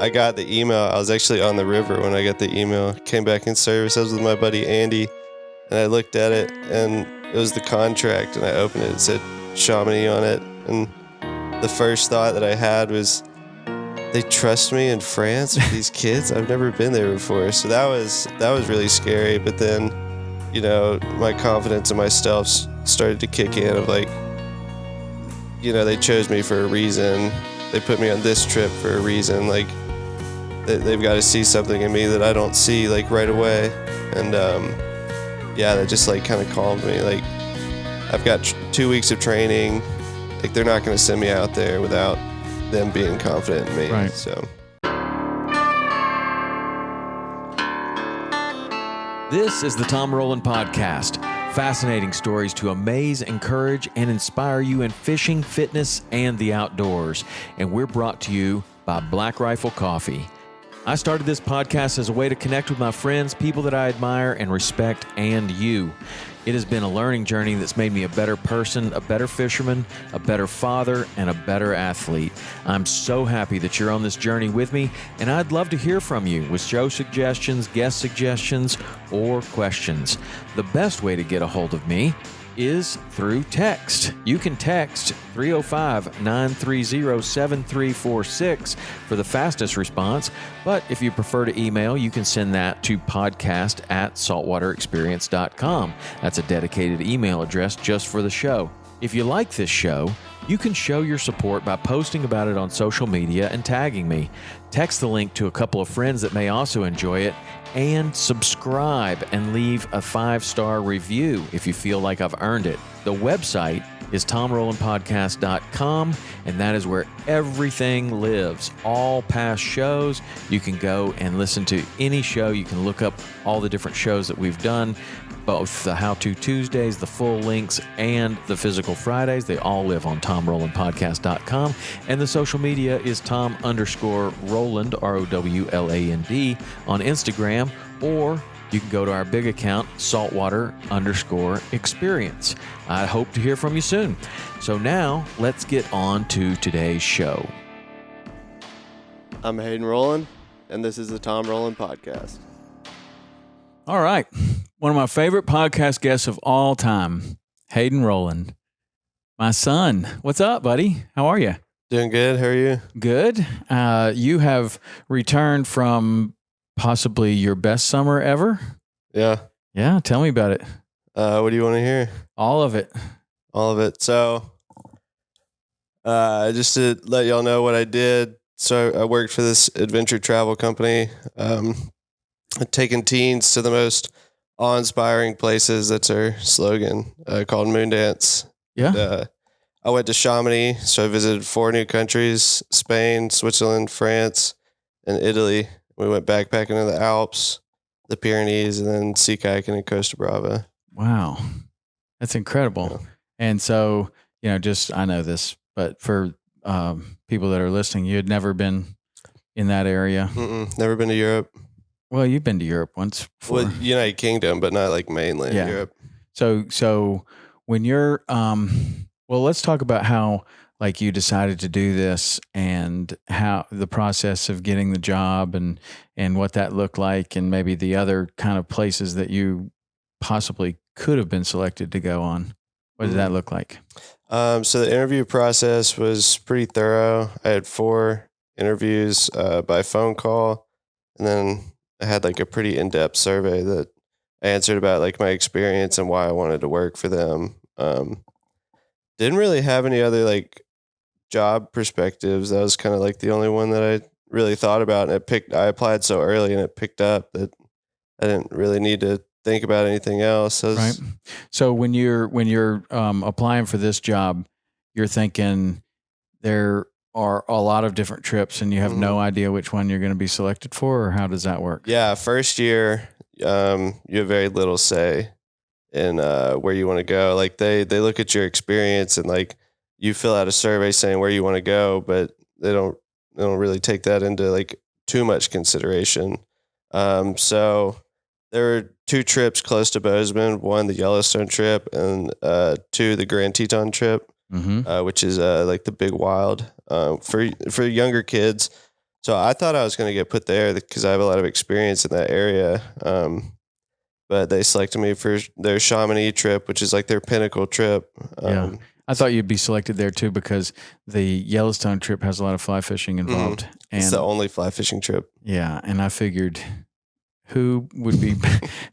I got the email. I was actually on the river when I got the email. Came back in service. I was with my buddy Andy, and I looked at it, and it was the contract, and I opened it. It said Chamonix on it, and the first thought that I had was, they trust me in France with these kids? I've never been there before. So that was really scary. But then, you know, my confidence in myself started to kick in of like, you know, they chose me for a reason. They put me on this trip for a reason. Like, they've got to see something in me that I don't see like right away. And yeah, that just like kind of calmed me. Like, I've got 2 weeks of training. Like, they're not going to send me out there without them being confident in me. Right. So this is the Tom Rowland Podcast. Fascinating stories to amaze, encourage, and inspire you in fishing, fitness, and the outdoors. And we're brought to you by Black Rifle Coffee. I started this podcast as a way to connect with my friends, people that I admire and respect, and you. It has been a learning journey that's made me a better person, a better fisherman, a better father, and a better athlete. I'm so happy that you're on this journey with me, and I'd love to hear from you with show suggestions, guest suggestions, or questions. The best way to get a hold of me is through text. You can text 305-930-7346 for the fastest response, but if you prefer to email, you can send that to podcast@saltwaterexperience.com. That's a dedicated email address just for the show. If you like this show, you can show your support by posting about it on social media and tagging me. Text the link to a couple of friends that may also enjoy it, and subscribe and leave a 5-star review if you feel like I've earned it. The website is tomrowlandpodcast.com, and that is where everything lives. All past shows, you can go and listen to any show. You can look up all the different shows that we've done, both the How To Tuesdays, the full links, and the physical Fridays. They all live on tomrowlandpodcast.com. And the social media is Tom_Rowland, ROWLAND, on Instagram, or you can go to our big account, Saltwater_Experience. I hope to hear from you soon. So now, let's get on to today's show. I'm Hayden Rowland, and this is the Tom Rowland Podcast. All right. One of my favorite podcast guests of all time, Hayden Rowland. My son. What's up, buddy? How are you? Doing good. How are you? Good. You have returned from possibly your best summer ever? Yeah. Yeah. Tell me about it. What do you want to hear? All of it. All of it. So, just to let y'all know what I did. So I worked for this adventure travel company, taking teens to the most awe-inspiring places. That's our slogan, called Moondance. Yeah. And, I went to Chamonix, so I visited 4 new countries: Spain, Switzerland, France, and Italy. We went backpacking in the Alps, the Pyrenees, and then sea kayaking in Costa Brava. Wow. That's incredible. Yeah. And so, you know, I know this, but for people that are listening, you had never been in that area. Never been to Europe. Well, you've been to Europe once before. Well, United Kingdom, but not like mainland Europe. So when you're, well, let's talk about how like you decided to do this and how the process of getting the job and what that looked like, and maybe the other kind of places that you possibly could have been selected to go on. What did that look like? So the interview process was pretty thorough. I had 4 interviews by phone call, and then I had like a pretty in-depth survey that I answered about like my experience and why I wanted to work for them. Didn't really have any other like job perspectives. That was kind of like the only one that I really thought about, and I applied so early and it picked up that I didn't really need to think about anything else. Right. So when you're applying for this job, you're thinking there are a lot of different trips and you have no idea which one you're going to be selected for, or how does that work? Yeah. First year, you have very little say in where you want to go. Like they look at your experience and like you fill out a survey saying where you want to go, but they don't really take that into like too much consideration. So there were 2 trips close to Bozeman, one the Yellowstone trip, and 2 the Grand Teton trip, which is like the big wild for younger kids. So I thought I was going to get put there because I have a lot of experience in that area. But they selected me for their Chamonix trip, which is like their pinnacle trip. Yeah. I thought you'd be selected there too because the Yellowstone trip has a lot of fly fishing involved. It's the only fly fishing trip. Yeah, and I figured who would be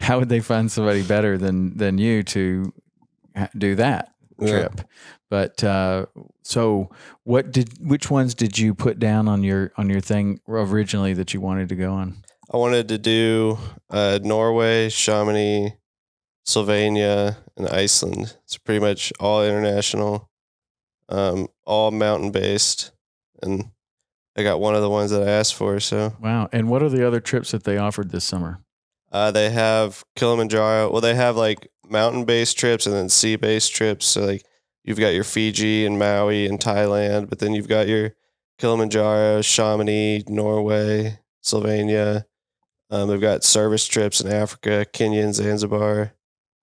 how would they find somebody better than you to do that trip? But so which ones did you put down on your thing originally that you wanted to go on? I wanted to do Norway, Chamonix, Slovenia, and Iceland. It's pretty much all international, all mountain based, and I got one of the ones that I asked for. So wow! And what are the other trips that they offered this summer? They have Kilimanjaro. Well, they have like mountain based trips and then sea based trips. So like you've got your Fiji and Maui and Thailand, but then you've got your Kilimanjaro, Chamonix, Norway, Slovenia. They've got service trips in Africa, Kenya, and Zanzibar.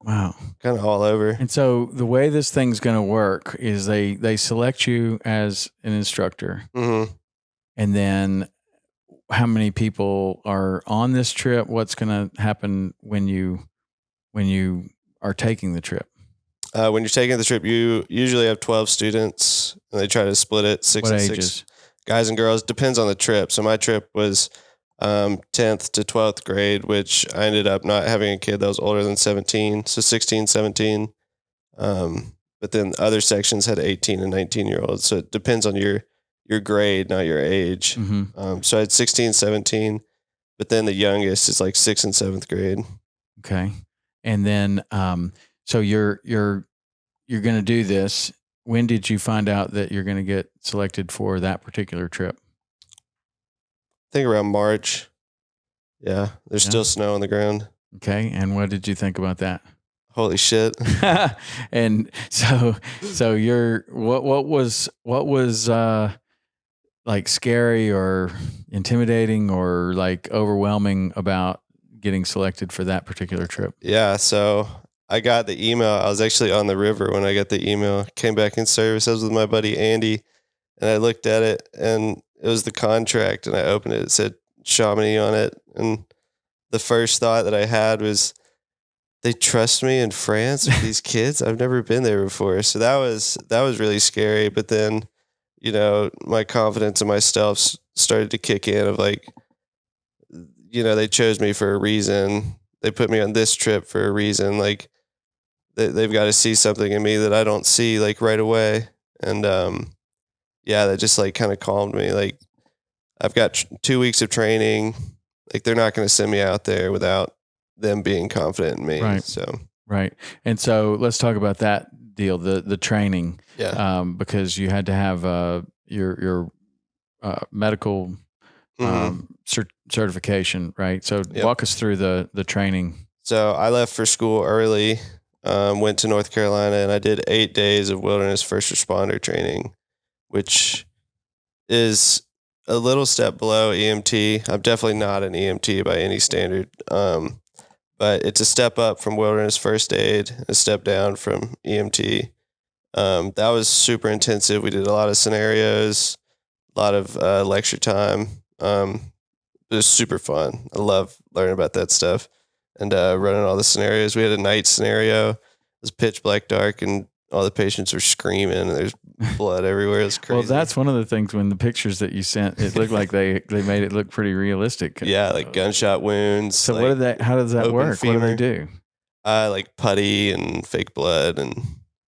Wow. Kind of all over. And so the way this thing's going to work is they select you as an instructor. Mm-hmm. And then how many people are on this trip? What's going to happen when you are taking the trip? When you're taking the trip, you usually have 12 students, and they try to split it 6 What and ages? 6 guys and girls. Depends on the trip. So my trip was 10th to 12th grade, which I ended up not having a kid that was older than 17, so 16, 17. But then other sections had 18 and 19-year-olds. So it depends on your grade, not your age. Mm-hmm. So I had 16, 17, but then the youngest is like 6th and 7th grade. Okay. And then so you're going to do this. When did you find out that you're going to get selected for that particular trip? I think around March. Yeah, there's still snow on the ground. Okay, and what did you think about that? Holy shit! And so you're what was like scary or intimidating or like overwhelming about getting selected for that particular trip? Yeah, so I got the email. I was actually on the river when I got the email. Came back in service. I was with my buddy Andy, and I looked at it, and it was the contract, and I opened it. It said Chamonix on it. And the first thought that I had was, they trust me in France with these kids? I've never been there before. So that was really scary. But then, my confidence in myself started to kick in of like, they chose me for a reason. They put me on this trip for a reason. Like they've got to see something in me that I don't see like right away. And, yeah, that just like kind of calmed me. Like I've got 2 weeks of training. Like they're not going to send me out there without them being confident in me. Right. So right. And so let's talk about that deal, the training. Yeah. Because you had to have your medical certification, right? So walk us through the training. So I left for school early. Went to North Carolina, and I did 8 days of wilderness first responder training, which is a little step below EMT. I'm definitely not an EMT by any standard, but it's a step up from wilderness first aid, a step down from EMT. That was super intensive. We did a lot of scenarios, a lot of lecture time. It was super fun. I love learning about that stuff and running all the scenarios. We had a night scenario. It was pitch black dark, and all the patients were screaming, and there's blood everywhere. It was crazy. Well, that's one of the things when the pictures that you sent, it looked like they made it look pretty realistic. Yeah, like gunshot wounds. So like how does that open work? femur. What do they do? Like putty and fake blood and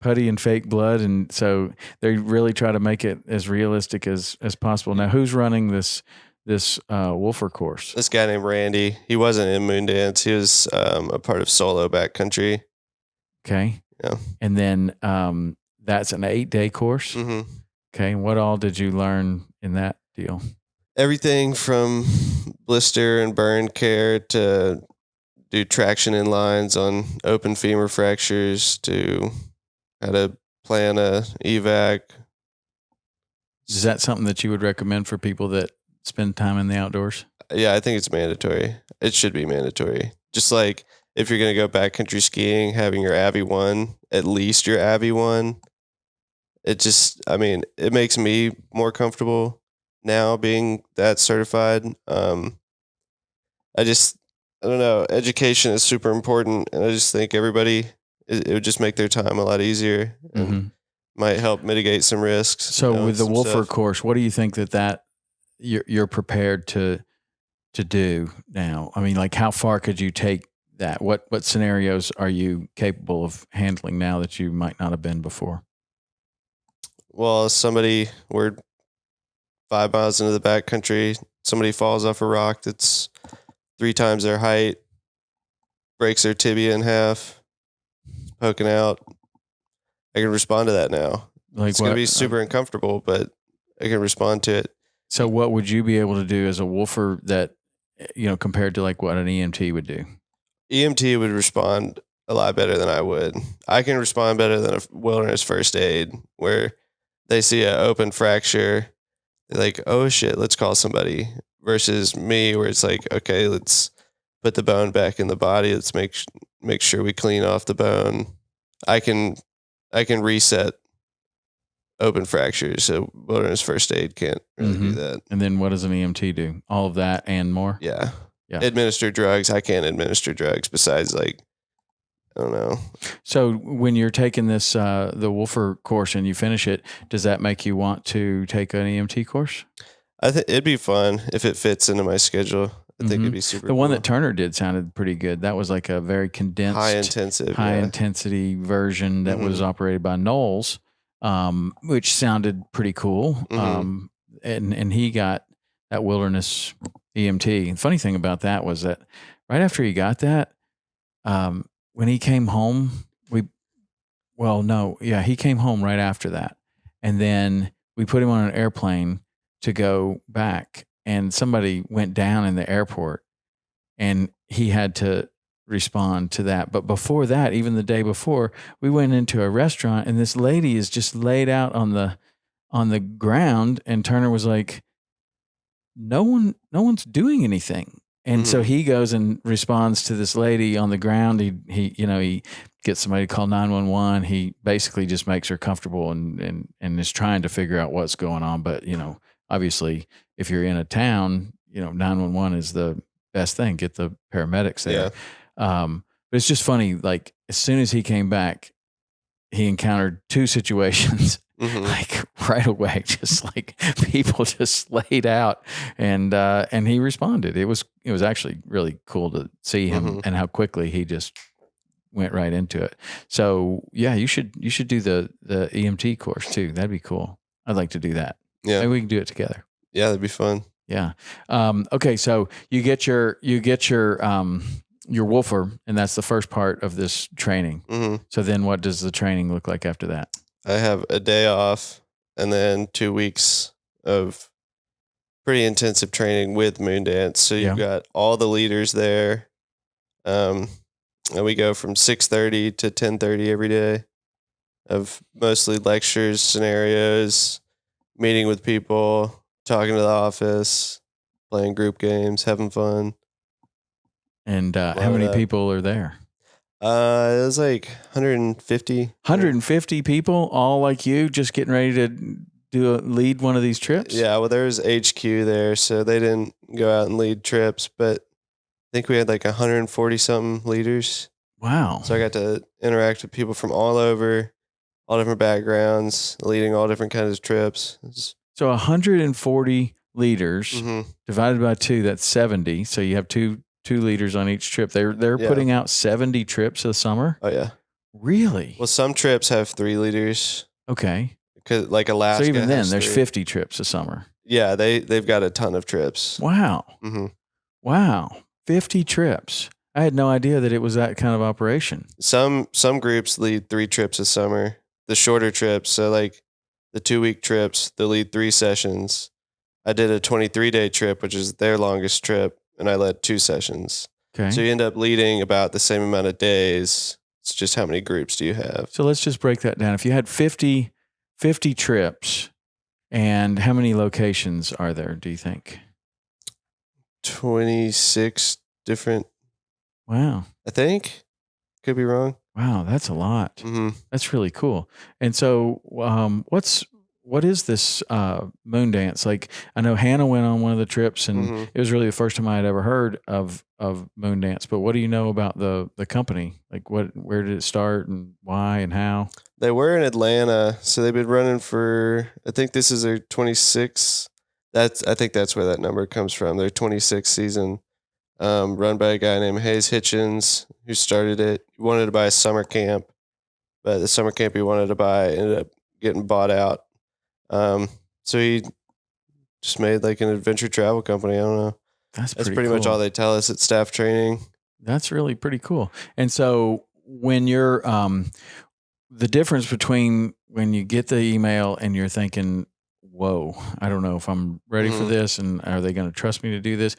Putty and fake blood. And so they really try to make it as realistic as possible. Now, who's running this Wolfer course? this guy named Randy. He wasn't in Moondance. He was a part of solo backcountry. Okay. Yeah. And then that's an 8-day course. Mm-hmm. Okay. What all did you learn in that deal? Everything from blister and burn care to do traction in lines on open femur fractures to how to plan a evac. Is that something that you would recommend for people that spend time in the outdoors? Yeah, I think it's mandatory. It should be mandatory. Just like if you're going to go backcountry skiing, having your Avi 1, at least your Avi 1, it makes me more comfortable. now being that certified. I don't know. Education is super important, and I just think everybody, it would just make their time a lot easier and might help mitigate some risks. So with the some Wolfer stuff. course, what do you think that you're prepared to do now? I mean, like, how far could you take that? What scenarios are you capable of handling now that you might not have been before? Well, we're 5 miles into the backcountry. Somebody falls off a rock that's 3 times their height, breaks their tibia in half, poking out. I can respond to that now. Like, it's going to be super uncomfortable, but I can respond to it. So what would you be able to do as a Wolfer that, compared to like what an EMT would do? EMT would respond a lot better than I would. I can respond better than a wilderness first aid, where they see an open fracture, they're like, oh shit, let's call somebody, versus me, where it's like, okay, let's put the bone back in the body. Let's make sure we clean off the bone. I can reset open fractures. So wilderness first aid can't really do that. And then what does an EMT do? All of that and more? Yeah. Administer drugs. I can't administer drugs besides, like, I don't know. So when you're taking this, the Wolfer course, and you finish it, does that make you want to take an EMT course? I think it'd be fun if it fits into my schedule. I think it'd be super The one cool. that Turner did sounded pretty good. That was like a very condensed, high intensity version that was operated by Knowles, which sounded pretty cool. And he got that wilderness EMT. And the funny thing about that was that right after he got that, when he came home, he came home right after that. And then we put him on an airplane to go back, and somebody went down in the airport, and he had to respond to that. But before that, even the day before, we went into a restaurant, and this lady is just laid out on the ground, and Turner was like, no one's doing anything. And so he goes and responds to this lady on the ground. He gets somebody to call 911. He basically just makes her comfortable and is trying to figure out what's going on. But, obviously, if you're in a town, 911 is the best thing. Get the paramedics there. Yeah. But it's just funny. Like, as soon as he came back, he encountered 2 situations. Like right away, just like people just laid out, and he responded. It was actually really cool to see him and how quickly he just went right into it. So yeah, you should do the EMT course too. That'd be cool. I'd like to do that. Yeah, maybe we can do it together. Yeah, that'd be fun. Yeah. Okay, so you get your Wolfer, and that's the first part of this training. So then, what does the training look like after that? I have a day off and then 2 weeks of pretty intensive training with Moondance. So you've got all the leaders there. And we go from 6:30 to 10:30 every day of mostly lectures, scenarios, meeting with people, talking to the office, playing group games, having fun. And how many people are there? It was like 150. 150 people, all like you, just getting ready to lead one of these trips? Yeah, well, there was HQ there, so they didn't go out and lead trips, but I think we had like 140-something leaders. Wow. So I got to interact with people from all over, all different backgrounds, leading all different kinds of trips. So 140 leaders divided by 2, that's 70. So you have two leaders on each trip. They're putting out 70 trips a summer? Oh, yeah. Really? Well, some trips have 3 leaders. Okay. Because like Alaska. So even then, there's 3. 50 trips a summer. Yeah, they've got a ton of trips. Wow. Wow. 50 trips. I had no idea that it was that kind of operation. Some groups lead 3 trips a summer. The shorter trips, so like the 2-week trips, they'll lead 3 sessions. I did a 23-day trip, which is their longest trip, and I led 2 sessions. Okay. So you end up leading about the same amount of days. It's just how many groups do you have? So let's just break that down. If you had 50 trips, and how many locations are there, do you think? 26 different. Wow. I think. Could be wrong. Wow, that's a lot. That's really cool. And so what is this Moondance? Like, I know Hannah went on one of the trips, and it was really the first time I had ever heard of Moondance. But what do you know about the company? Like, where did it start, and why, and how? They were in Atlanta, so they've been running for, I think this is their 26th. I think that's where that number comes from. Their 26th season, run by a guy named Hayes Hitchens, who started it. He wanted to buy a summer camp, but the summer camp he wanted to buy ended up getting bought out. So he just made like an adventure travel company. I don't know. That's pretty much all they tell us at staff training. That's really pretty cool. And so when you're, the difference between when you get the email and you're thinking, whoa, I don't know if I'm ready for this, and are they going to trust me to do this?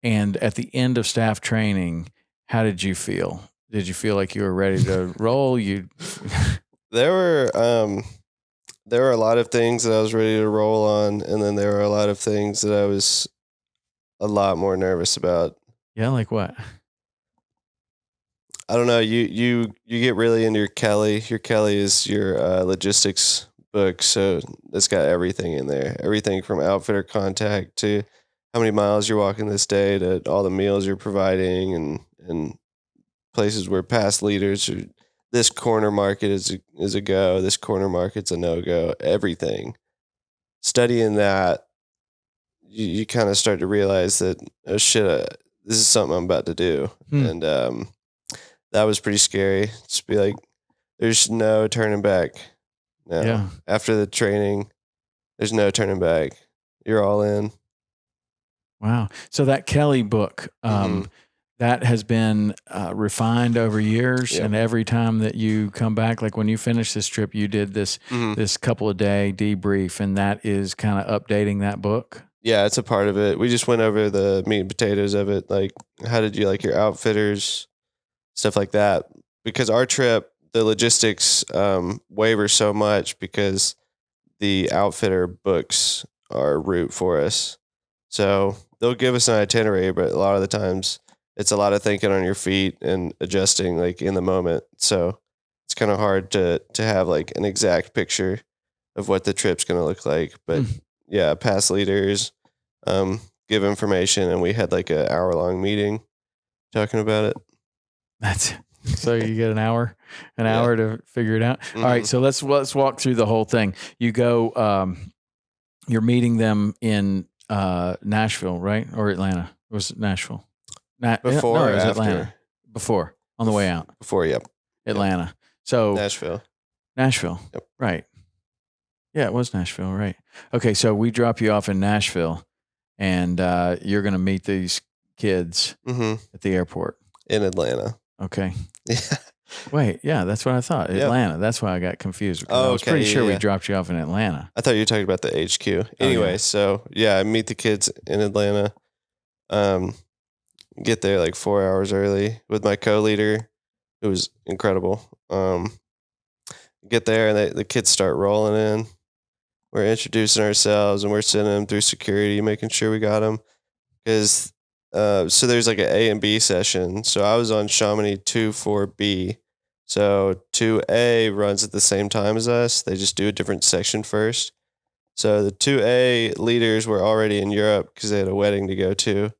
And at the end of staff training, how did you feel? Did you feel like you were ready to roll? There were a lot of things that I was ready to roll on, and then there were a lot of things that I was a lot more nervous about. Yeah, like what? I don't know. You get really into your Kelly. Your Kelly is your logistics book, so it's got everything in there. Everything from outfitter contact to how many miles you're walking this day to all the meals you're providing and places where past leaders are. This corner market is a go. This corner market's a no go. Everything. Studying that, you kind of start to realize that, oh shit, this is something I'm about to do, and that was pretty scary. Just be like, there's no turning back. No. Yeah. After the training, there's no turning back. You're all in. Wow. So that Kelly book, that has been refined over years. Yep. And every time that you come back, like when you finish this trip, you did this couple of day debrief, and that is kind of updating that book. Yeah, it's a part of it. We just went over the meat and potatoes of it. Like, how did you like your outfitters, stuff like that. Because our trip, the logistics waver so much because the outfitter books our route for us. So they'll give us an itinerary, but a lot of the times it's a lot of thinking on your feet and adjusting like in the moment. So it's kind of hard to have like an exact picture of what the trip's going to look like. But yeah, past leaders give information, and we had like an hour-long meeting talking about it. That's so you get an hour to figure it out. All right, so let's walk through the whole thing. You go, you're meeting them in Nashville, right, or Atlanta? Or was it Nashville? Before or it was after? Atlanta. Before, on the way out. Before, yep. Atlanta. So Nashville. Yep. Right. Yeah, it was Nashville, right? Okay, so we drop you off in Nashville, and you're going to meet these kids at the airport in Atlanta. Okay. Yeah. Wait, yeah, that's what I thought. Atlanta. That's why I got confused. I was pretty sure we dropped you off in Atlanta. I thought you were talking about the HQ. Anyway, so yeah, I meet the kids in Atlanta. Get there like 4 hours early with my co-leader. It was incredible. Get there, and the kids start rolling in. We're introducing ourselves, and we're sending them through security, making sure we got them. Because so there's like an A and B session. So I was on Chamonix 2 4B. So 2A runs at the same time as us. They just do a different section first. So the 2A leaders were already in Europe because they had a wedding to go to.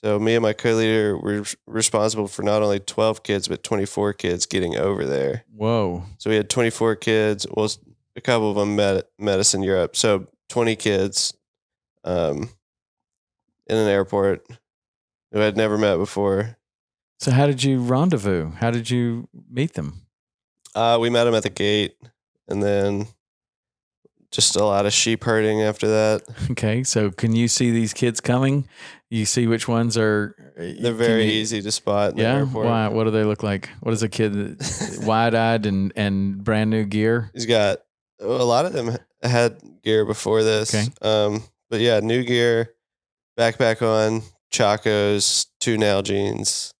So me and my co-leader were responsible for not only 12 kids, but 24 kids getting over there. Whoa. So we had 24 kids. Well, a couple of them met us in Europe. So 20 kids in an airport who I'd never met before. So how did you rendezvous? How did you meet them? We met them at the gate, and then just a lot of sheep herding after that. Okay, so can you see these kids coming? You see which ones are... They're very easy to spot in the airport. Why? What do they look like? What is a kid wide-eyed and brand new gear? He's got... A lot of them had gear before this. Okay. But yeah, new gear, backpack on, Chacos, 2 Nalgene's.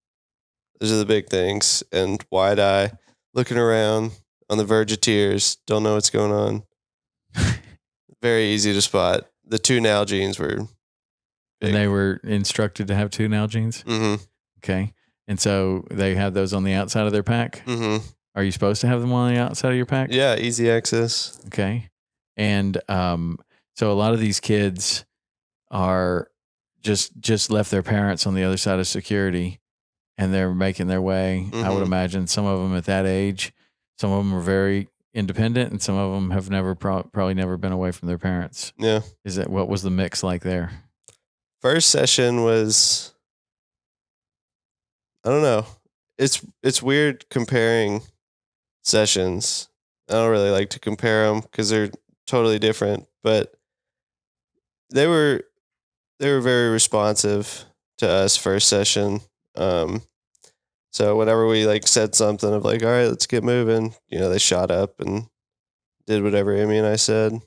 Those are the big things. And wide eye, looking around on the verge of tears, don't know what's going on. Very easy to spot. The 2 Nalgene's were big. And they were instructed to have 2 Nalgene's? Mm-hmm. Okay. And so they have those on the outside of their pack? Mm-hmm. Are you supposed to have them on the outside of your pack? Yeah, easy access. Okay. And so a lot of these kids are just left their parents on the other side of security, and they're making their way. I would imagine some of them at that age, some of them are very independent, and some of them have never probably never been away from their parents. Yeah. What was the mix like there? First session was, I don't know. It's weird comparing sessions. I don't really like to compare them because they're totally different, but they were very responsive to us first session. So whenever we like said something of like, all right, let's get moving, they shot up and did whatever Amy and I said.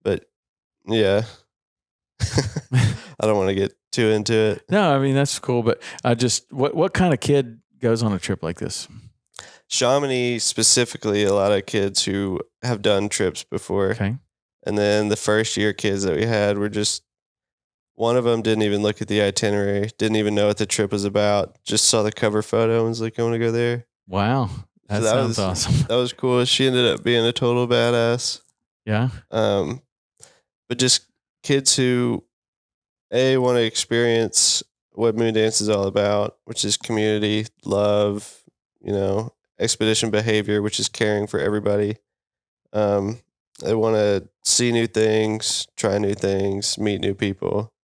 But yeah, I don't want to get too into it. No, I mean, that's cool. But what kind of kid goes on a trip like this? Chamonix specifically, a lot of kids who have done trips before. Okay. And then the first year kids that we had were just, one of them didn't even look at the itinerary, didn't even know what the trip was about, just saw the cover photo and was like, I want to go there. Wow. That sounds awesome. That was cool. She ended up being a total badass. Yeah. But just kids who, want to experience what Moondance is all about, which is community, love, expedition behavior, which is caring for everybody. They want to see new things, try new things, meet new people.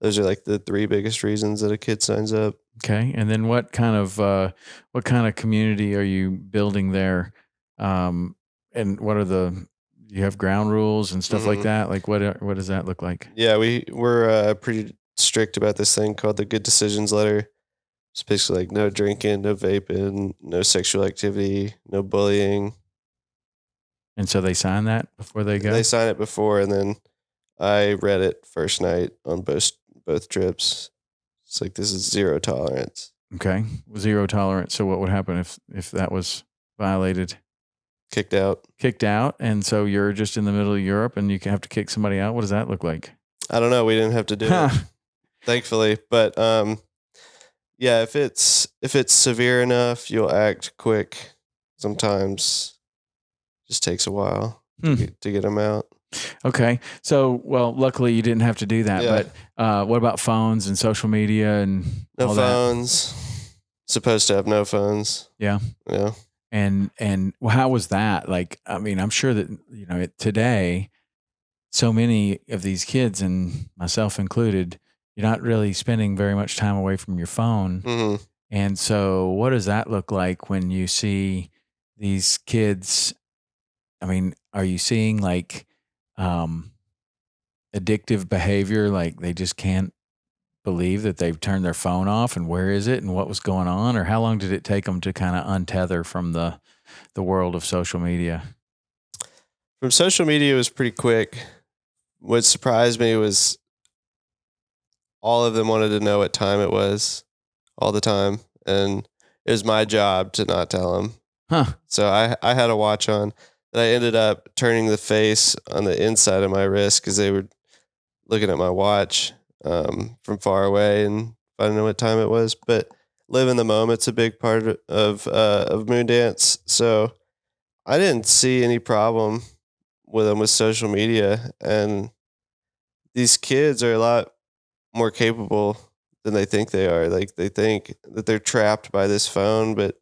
Those are like the three biggest reasons that a kid signs up. Okay. And then what kind of community are you building there? And what are you have ground rules and stuff like that? Like what does that look like? Yeah, we're pretty strict about this thing called the Good Decisions Letter. It's basically like no drinking, no vaping, no sexual activity, no bullying. And so they sign that before they go? They sign it before, and then I read it first night on both trips. It's like, this is zero tolerance. Okay. Zero tolerance. So what would happen if that was violated? Kicked out. And so you're just in the middle of Europe and you have to kick somebody out. What does that look like? I don't know. We didn't have to do it, thankfully. But yeah, if it's severe enough, you'll act quick. Sometimes just takes a while to get them out. Okay. So, well, luckily you didn't have to do that. Yeah. But what about phones and social media and no all phones? Supposed to have no phones. Yeah. Yeah. And how was that? Like, I mean, I'm sure that, today, so many of these kids, and myself included, you're not really spending very much time away from your phone. Mm-hmm. And so what does that look like when you see these kids? I mean, are you seeing like addictive behavior? Like they just can't believe that they've turned their phone off, and where is it and what was going on? Or how long did it take them to kind of untether from the world of social media? From social media, it was pretty quick. What surprised me was all of them wanted to know what time it was all the time. And it was my job to not tell them. Huh. So I had a watch on, and I ended up turning the face on the inside of my wrist because they were looking at my watch from far away, and I didn't know what time it was. But live in the moment's a big part of Moondance. So I didn't see any problem with them with social media, and these kids are a lot more capable than they think they are. Like they think that they're trapped by this phone, but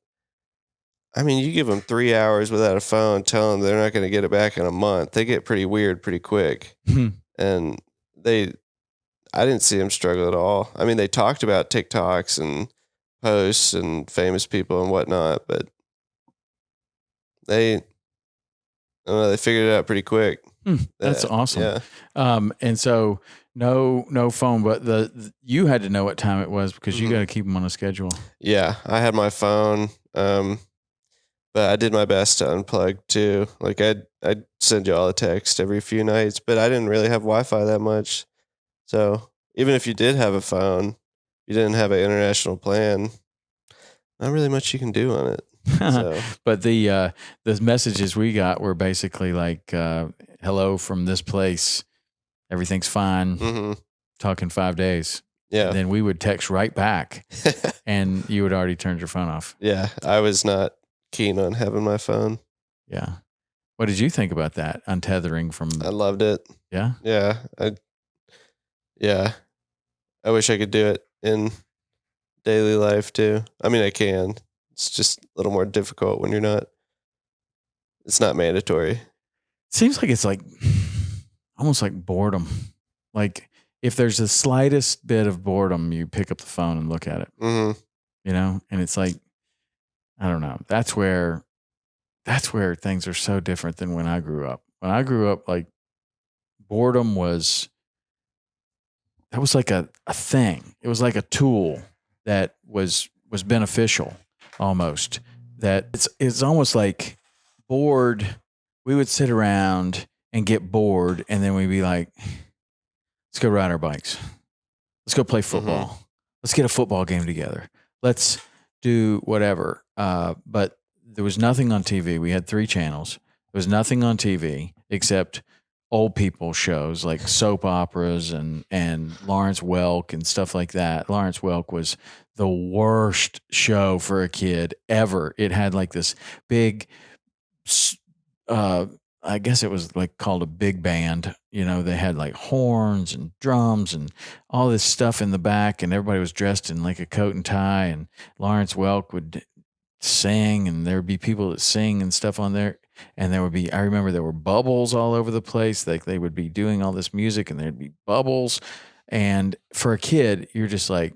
I mean, you give them 3 hours without a phone, tell them they're not going to get it back in a month. They get pretty weird pretty quick. And I didn't see them struggle at all. I mean, they talked about TikToks and posts and famous people and whatnot, but they figured it out pretty quick. That's awesome. Yeah. And so no phone, but you had to know what time it was because you got to keep them on a schedule. Yeah, I had my phone, but I did my best to unplug too. Like I'd send you all a text every few nights, but I didn't really have Wi-Fi that much. So even if you did have a phone, you didn't have an international plan, not really much you can do on it. So. But the messages we got were basically like, hello from this place. Everything's fine. Talking 5 days. Yeah. And then we would text right back and you had already turned your phone off. Yeah. I was not keen on having my phone. Yeah. What did you think about that? Untethering from, I loved it. yeah? Yeah. I wish I could do it in daily life too. I mean, I can. It's just a little more difficult when it's not mandatory. Seems like it's like almost like boredom. Like if there's the slightest bit of boredom, you pick up the phone and look at it, Mm-hmm. and it's like, I don't know. That's where things are so different than when I grew up. When I grew up, like boredom was like a thing. It was like a tool that was beneficial almost. That it's almost like bored. We would sit around and get bored, and then we'd be like, let's go ride our bikes. Let's go play football. Mm-hmm. Let's get a football game together. Let's do whatever. But there was nothing on TV. We had 3 channels. There was nothing on TV except old people shows like soap operas and Lawrence Welk and stuff like that. Lawrence Welk was the worst show for a kid ever. It had like this big, I guess it was like called a big band. They had like horns and drums and all this stuff in the back, and everybody was dressed in like a coat and tie. And Lawrence Welk would sing, and there would be people that sing and stuff on there. And I remember there were bubbles all over the place. Like they would be doing all this music and there'd be bubbles. And for a kid, you're just like,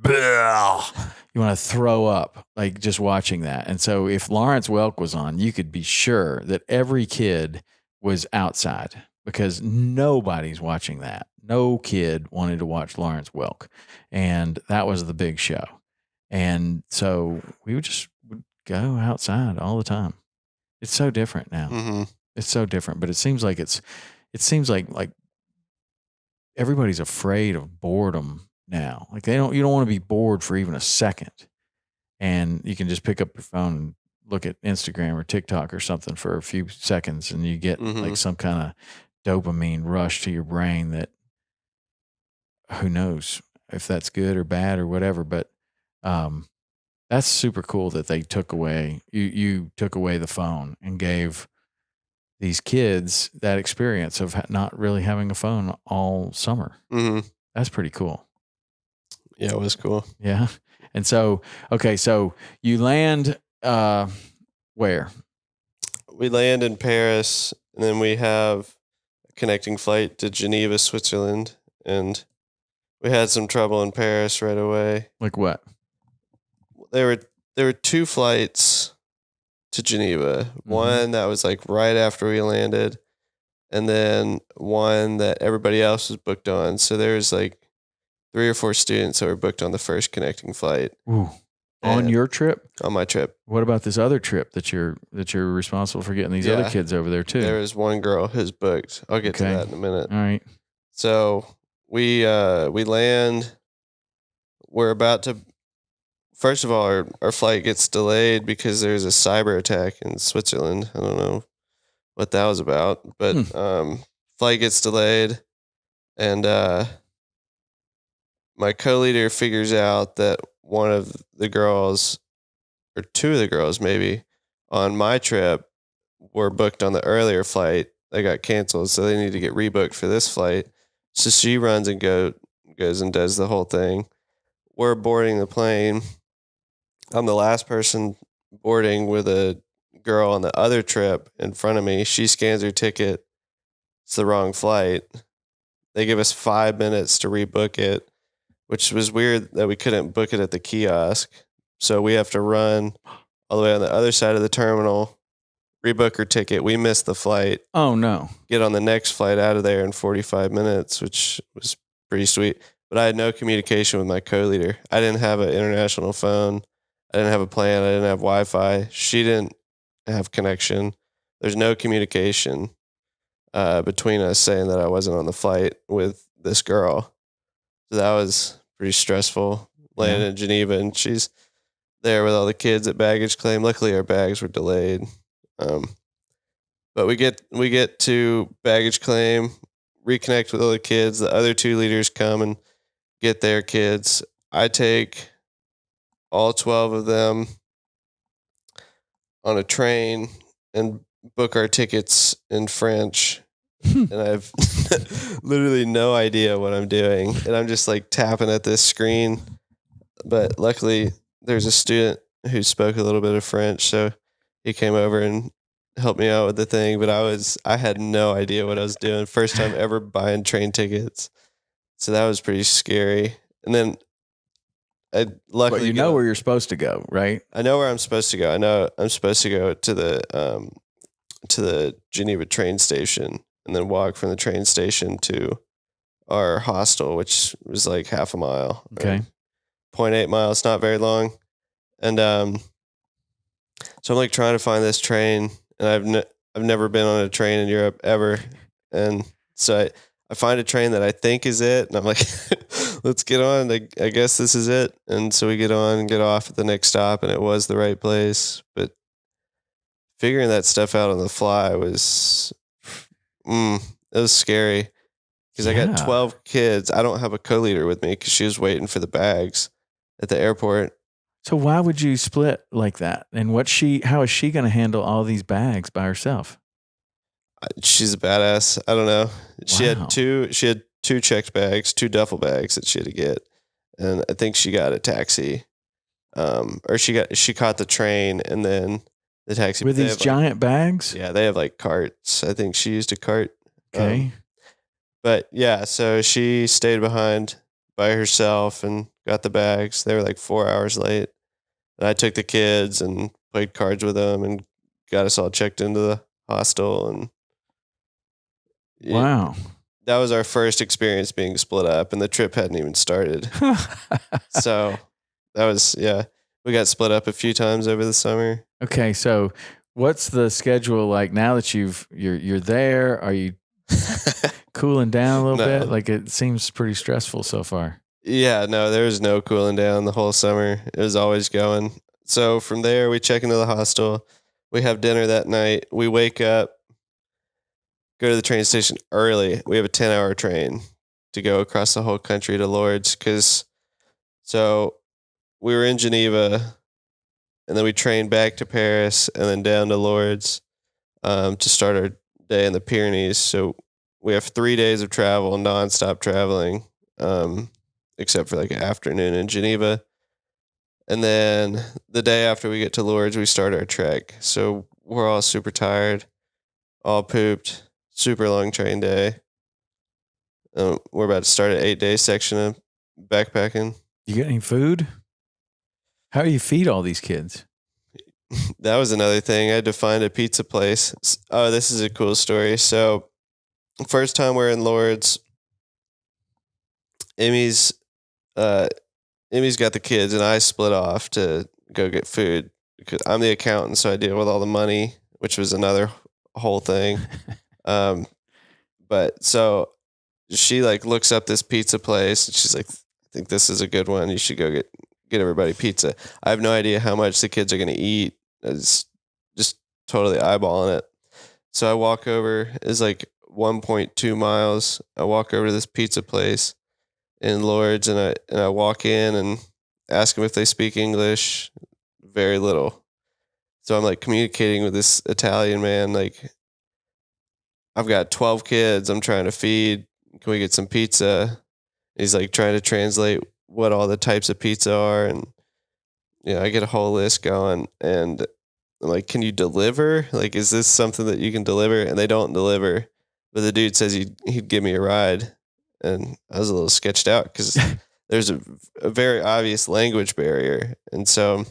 "Bleh." You want to throw up, like just watching that. And so if Lawrence Welk was on, you could be sure that every kid was outside because nobody's watching that. No kid wanted to watch Lawrence Welk. And that was the big show. And so we would go outside all the time. It's so different now. Mm-hmm. It's so different, but it seems like like everybody's afraid of boredom now. Like you don't want to be bored for even a second. And you can just pick up your phone and look at Instagram or TikTok or something for a few seconds, and you get Mm-hmm. like some kind of dopamine rush to your brain that who knows if that's good or bad or whatever. But that's super cool that they took away you took away the phone and gave these kids that experience of not really having a phone all summer. Mm-hmm. That's pretty cool. Yeah, it was cool. Yeah. And so, okay, so you land where? We land in Paris, and then we have a connecting flight to Geneva, Switzerland, and we had some trouble in Paris right away. Like what? There were 2 flights to Geneva. Mm-hmm. One that was like right after we landed, and then one that everybody else was booked on. So there was like 3 or 4 students that were booked on the first connecting flight. Ooh. On your trip? On my trip. What about this other trip that you're responsible for getting these other kids over there too? There was one girl who's booked. I'll get to that in a minute. All right. So we land. We're about to. First of all, our flight gets delayed because there's a cyber attack in Switzerland. I don't know what that was about, but flight gets delayed, and my co-leader figures out that one of the girls, or 2 of the girls maybe, on my trip were booked on the earlier flight. They got canceled, so they need to get rebooked for this flight. So she runs and goes and does the whole thing. We're boarding the plane. I'm the last person boarding with a girl on the other trip in front of me. She scans her ticket. It's the wrong flight. They give us 5 minutes to rebook it, which was weird that we couldn't book it at the kiosk. So we have to run all the way on the other side of the terminal, rebook her ticket. We missed the flight. Oh, no. Get on the next flight out of there in 45 minutes, which was pretty sweet. But I had no communication with my co-leader. I didn't have an international phone. I didn't have a plan. I didn't have Wi-Fi. She didn't have connection. There's no communication between us saying that I wasn't on the flight with this girl. So that was pretty stressful. Landed in Geneva, and she's there with all the kids at baggage claim. Luckily, our bags were delayed. But we get to baggage claim, reconnect with all the kids. The other 2 leaders come and get their kids. I take all 12 of them on a train and book our tickets in French. And I've literally no idea what I'm doing. And I'm just like tapping at this screen. But luckily, there's a student who spoke a little bit of French. So he came over and helped me out with the thing. But I had no idea what I was doing. First time ever buying train tickets. So that was pretty scary. And then luckily, But you know where you're supposed to go, right? I know where I'm supposed to go. I know I'm supposed to go to the Geneva train station and then walk from the train station to our hostel, which was like half a mile. Okay. 0.8 miles, not very long. And so I'm like trying to find this train, and I've never been on a train in Europe ever. And so I find a train that I think is it, and I'm like, let's get on. I guess this is it. And so we get on and get off at the next stop, and it was the right place. But figuring that stuff out on the fly was, it was scary because I got 12 kids. I don't have a co-leader with me because she was waiting for the bags at the airport. So why would you split like that? And how is she going to handle all these bags by herself? She's a badass. I don't know. She Wow. had two checked bags, 2 duffel bags that she had to get. And I think she got a taxi. Or she caught the train and then the taxi. With these giant bags? Yeah, they have like carts. I think she used a cart. Okay. But yeah, so she stayed behind by herself and got the bags. They were like 4 hours late. And I took the kids and played cards with them and got us all checked into the hostel. And wow. That was our first experience being split up, and the trip hadn't even started. So that was, we got split up a few times over the summer. Okay, so what's the schedule like now that you're there? Are you cooling down a little bit? Like, it seems pretty stressful so far. Yeah, no, there was no cooling down the whole summer. It was always going. So from there, we check into the hostel. We have dinner that night. We wake up, go to the train station early. We have a 10-hour train to go across the whole country to Lourdes. So we were in Geneva, and then we trained back to Paris and then down to Lourdes to start our day in the Pyrenees. So we have 3 days of travel, nonstop traveling, except for like an afternoon in Geneva. And then the day after we get to Lourdes, we start our trek. So we're all super tired, all pooped, super long train day. We're about to start an 8-day section of backpacking. You get any food? How do you feed all these kids? That was another thing. I had to find a pizza place. Oh, this is a cool story. So first time we're in Lourdes, Amy's got the kids, and I split off to go get food because I'm the accountant, so I deal with all the money, which was another whole thing. But so she like looks up this pizza place, and she's like, "I think this is a good one. You should go get everybody pizza." I have no idea how much the kids are going to eat. It's just totally eyeballing it. So I walk over. It's like 1.2 miles. I walk over to this pizza place in Lourdes, and I walk in and ask them if they speak English. Very little. So I'm like communicating with this Italian man, like, I've got 12 kids I'm trying to feed. Can we get some pizza? He's like trying to translate what all the types of pizza are. And, I get a whole list going, and I'm like, can you deliver? Like, is this something that you can deliver? And they don't deliver. But the dude says he'd give me a ride. And I was a little sketched out because there's a very obvious language barrier. And so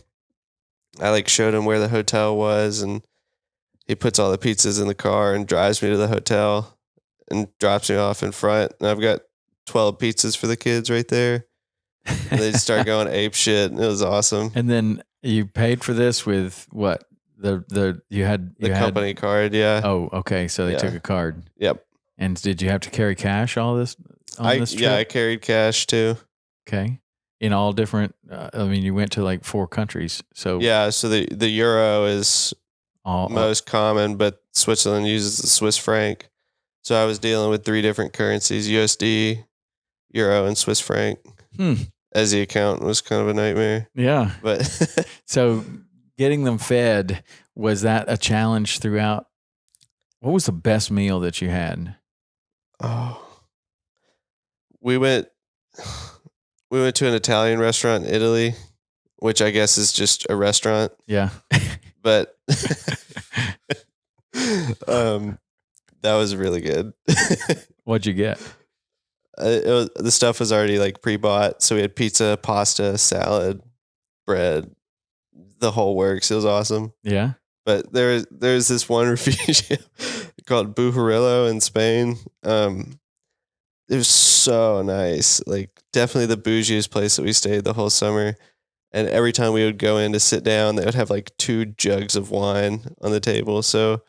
I like showed him where the hotel was, and he puts all the pizzas in the car and drives me to the hotel and drops me off in front. And I've got 12 pizzas for the kids right there. And they start going ape shit. And it was awesome. And then you paid for this with what? You had company card. Yeah. Oh, okay. So they took a card. Yep. And did you have to carry cash all this on this trip? Yeah, I carried cash too. Okay. In all different, you went to like 4 countries. So yeah, so the euro is most common, but Switzerland uses the Swiss franc. So I was dealing with 3 different currencies: USD, euro, and Swiss franc. As the accountant was kind of a nightmare. Yeah. But so getting them fed, was that a challenge throughout What was the best meal that you had? Oh, we went to an Italian restaurant in Italy, which I guess is just a restaurant, Yeah. but that was really good. What'd you get? The stuff was already like pre-bought, so we had pizza, pasta, salad, bread, the whole works. It was awesome. Yeah. But there's this one refugee called Bujarillo in Spain. It was so nice. Like definitely the bougiest place that we stayed the whole summer. And every time we would go in to sit down, they would have like 2 jugs of wine on the table. So,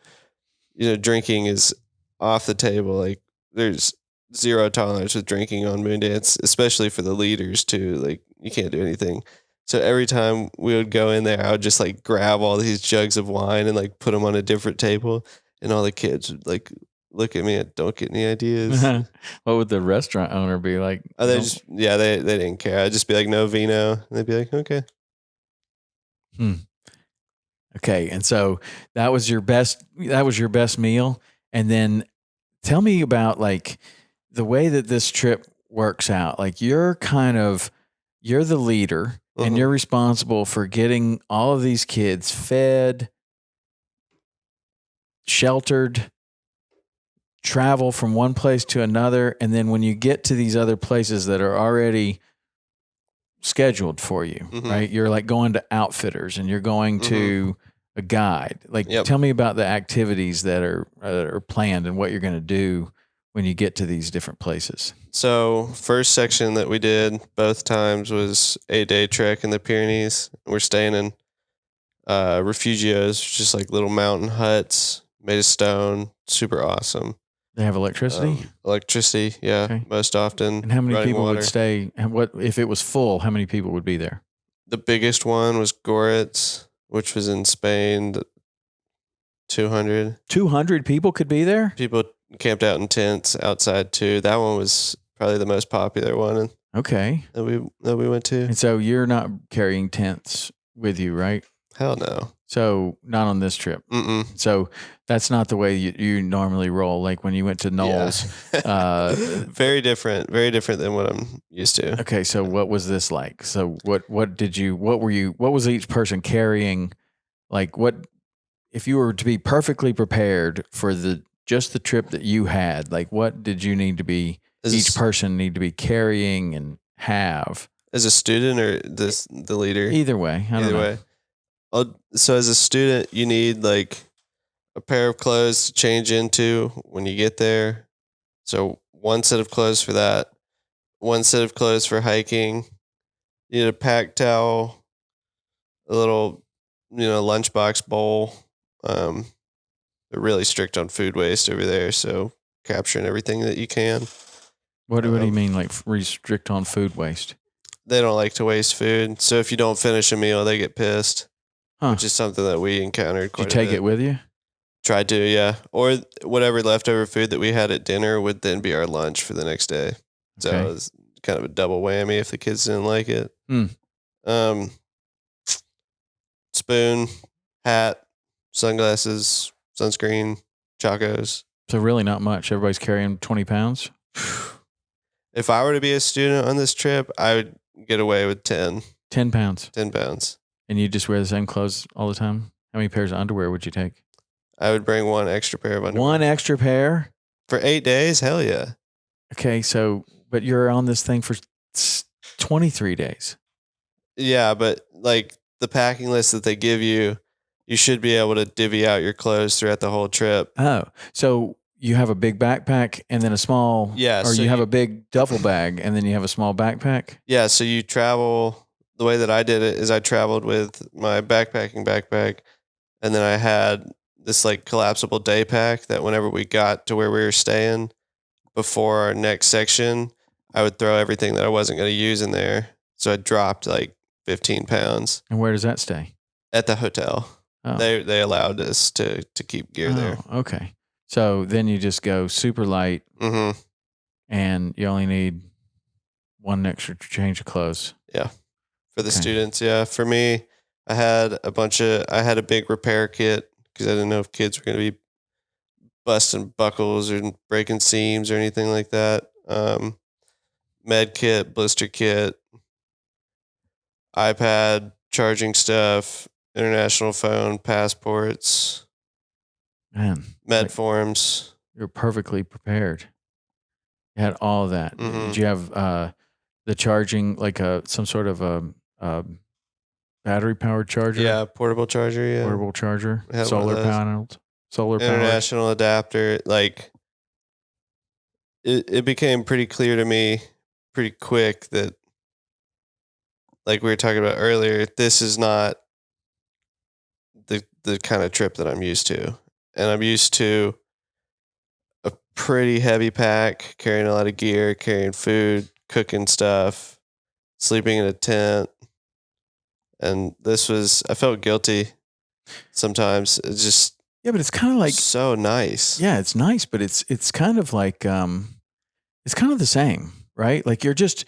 drinking is off the table. Like there's zero tolerance with drinking on Moondance, especially for the leaders too. Like you can't do anything. So every time we would go in there, I would just like grab all these jugs of wine and like put them on a different table. And all the kids would like look at me and don't get any ideas. What would the restaurant owner be like? Oh, they didn't care. I'd just be like, no vino. And they'd be like, okay. Okay. And so that was your best meal. And then tell me about like the way that this trip works out. Like you're the leader and you're responsible for getting all of these kids fed, sheltered, travel from one place to another. And then when you get to these other places that are already scheduled for you, right? You're like going to outfitters and you're going to a guide. Like, tell me about the activities that are planned and what you're going to do when you get to these different places. So first section that we did both times was 8-day trek in the Pyrenees. We're staying in refugios, just like little mountain huts made of stone. Super awesome. They have electricity? Electricity, yeah, Okay. most often. And how many people water. would stay? And what if it was full? How many people would be there? The biggest one was Goritz, which was in Spain. 200. 200 people could be there? People camped out in tents outside too. That one was probably the most popular one Okay. that we went to. And so you're not carrying tents with you, right? Hell no. So not on this trip. Mm-mm. So that's not the way you normally roll. Like when you went to Knowles. Yeah. Very different than what I'm used to. Okay. So what was this like? So what was each person carrying? Like if you were to be perfectly prepared for just the trip that you had, like what did you need to be, each person need to be carrying and have? As a student or the leader? Either way. Either way. So as a student, you need like a pair of clothes to change into when you get there. So one set of clothes for that, one set of clothes for hiking. You need a pack towel, a little, lunchbox bowl. They're really strict on food waste over there, so capturing everything that you can. What do you mean, like restrict on food waste? They don't like to waste food, so if you don't finish a meal, they get pissed. Which is something that we encountered quite a bit. Did you take it with you? Tried to, yeah. Or whatever leftover food that we had at dinner would then be our lunch for the next day. So it was kind of a double whammy if the kids didn't like it. Spoon, hat, sunglasses, sunscreen, chacos. So really not much. Everybody's carrying 20 pounds? If I were to be a student on this trip, I would get away with 10. 10 pounds. 10 pounds. And you just wear the same clothes all the time? How many pairs of underwear would you take? I would bring one extra pair of underwear. One extra pair? For 8 days? Hell yeah. Okay, but you're on this thing for 23 days. Yeah, but like the packing list that they give you, you should be able to divvy out your clothes throughout the whole trip. Oh, so you have a big backpack and then a small, or so you have a big duffel bag and then you have a small backpack? Yeah, so you travel. The way that I did it is I traveled with my backpacking backpack, and then I had this like collapsible day pack that whenever we got to where we were staying before our next section, I would throw everything that I wasn't going to use in there. So I dropped like 15 pounds. And where does that stay? At the hotel. Oh. They allowed us to keep gear there. Okay. So then you just go super light, and you only need one extra change of clothes. Yeah. For the students, yeah. For me, I had a big repair kit because I didn't know if kids were going to be busting buckles or breaking seams or anything like that. Med kit, blister kit, iPad, charging stuff, international phone, passports, Man, med like, forms. you're perfectly prepared. You had all of that. Mhm. Did you have the charging, like some sort of a battery powered charger? Yeah, portable charger. Yeah, Portable charger, I had one of solar those. paneled, solar powered. International adapter. Like it became pretty clear to me pretty quick that, like we were talking about earlier, this is not the kind of trip that I'm used to. And I'm used to a pretty heavy pack, carrying a lot of gear, carrying food, cooking stuff, sleeping in a tent. And this was, I felt guilty sometimes. It's just Yeah, but it's kind of like, so nice. yeah, it's nice, but it's kind of like it's kind of the same, right? Like you're just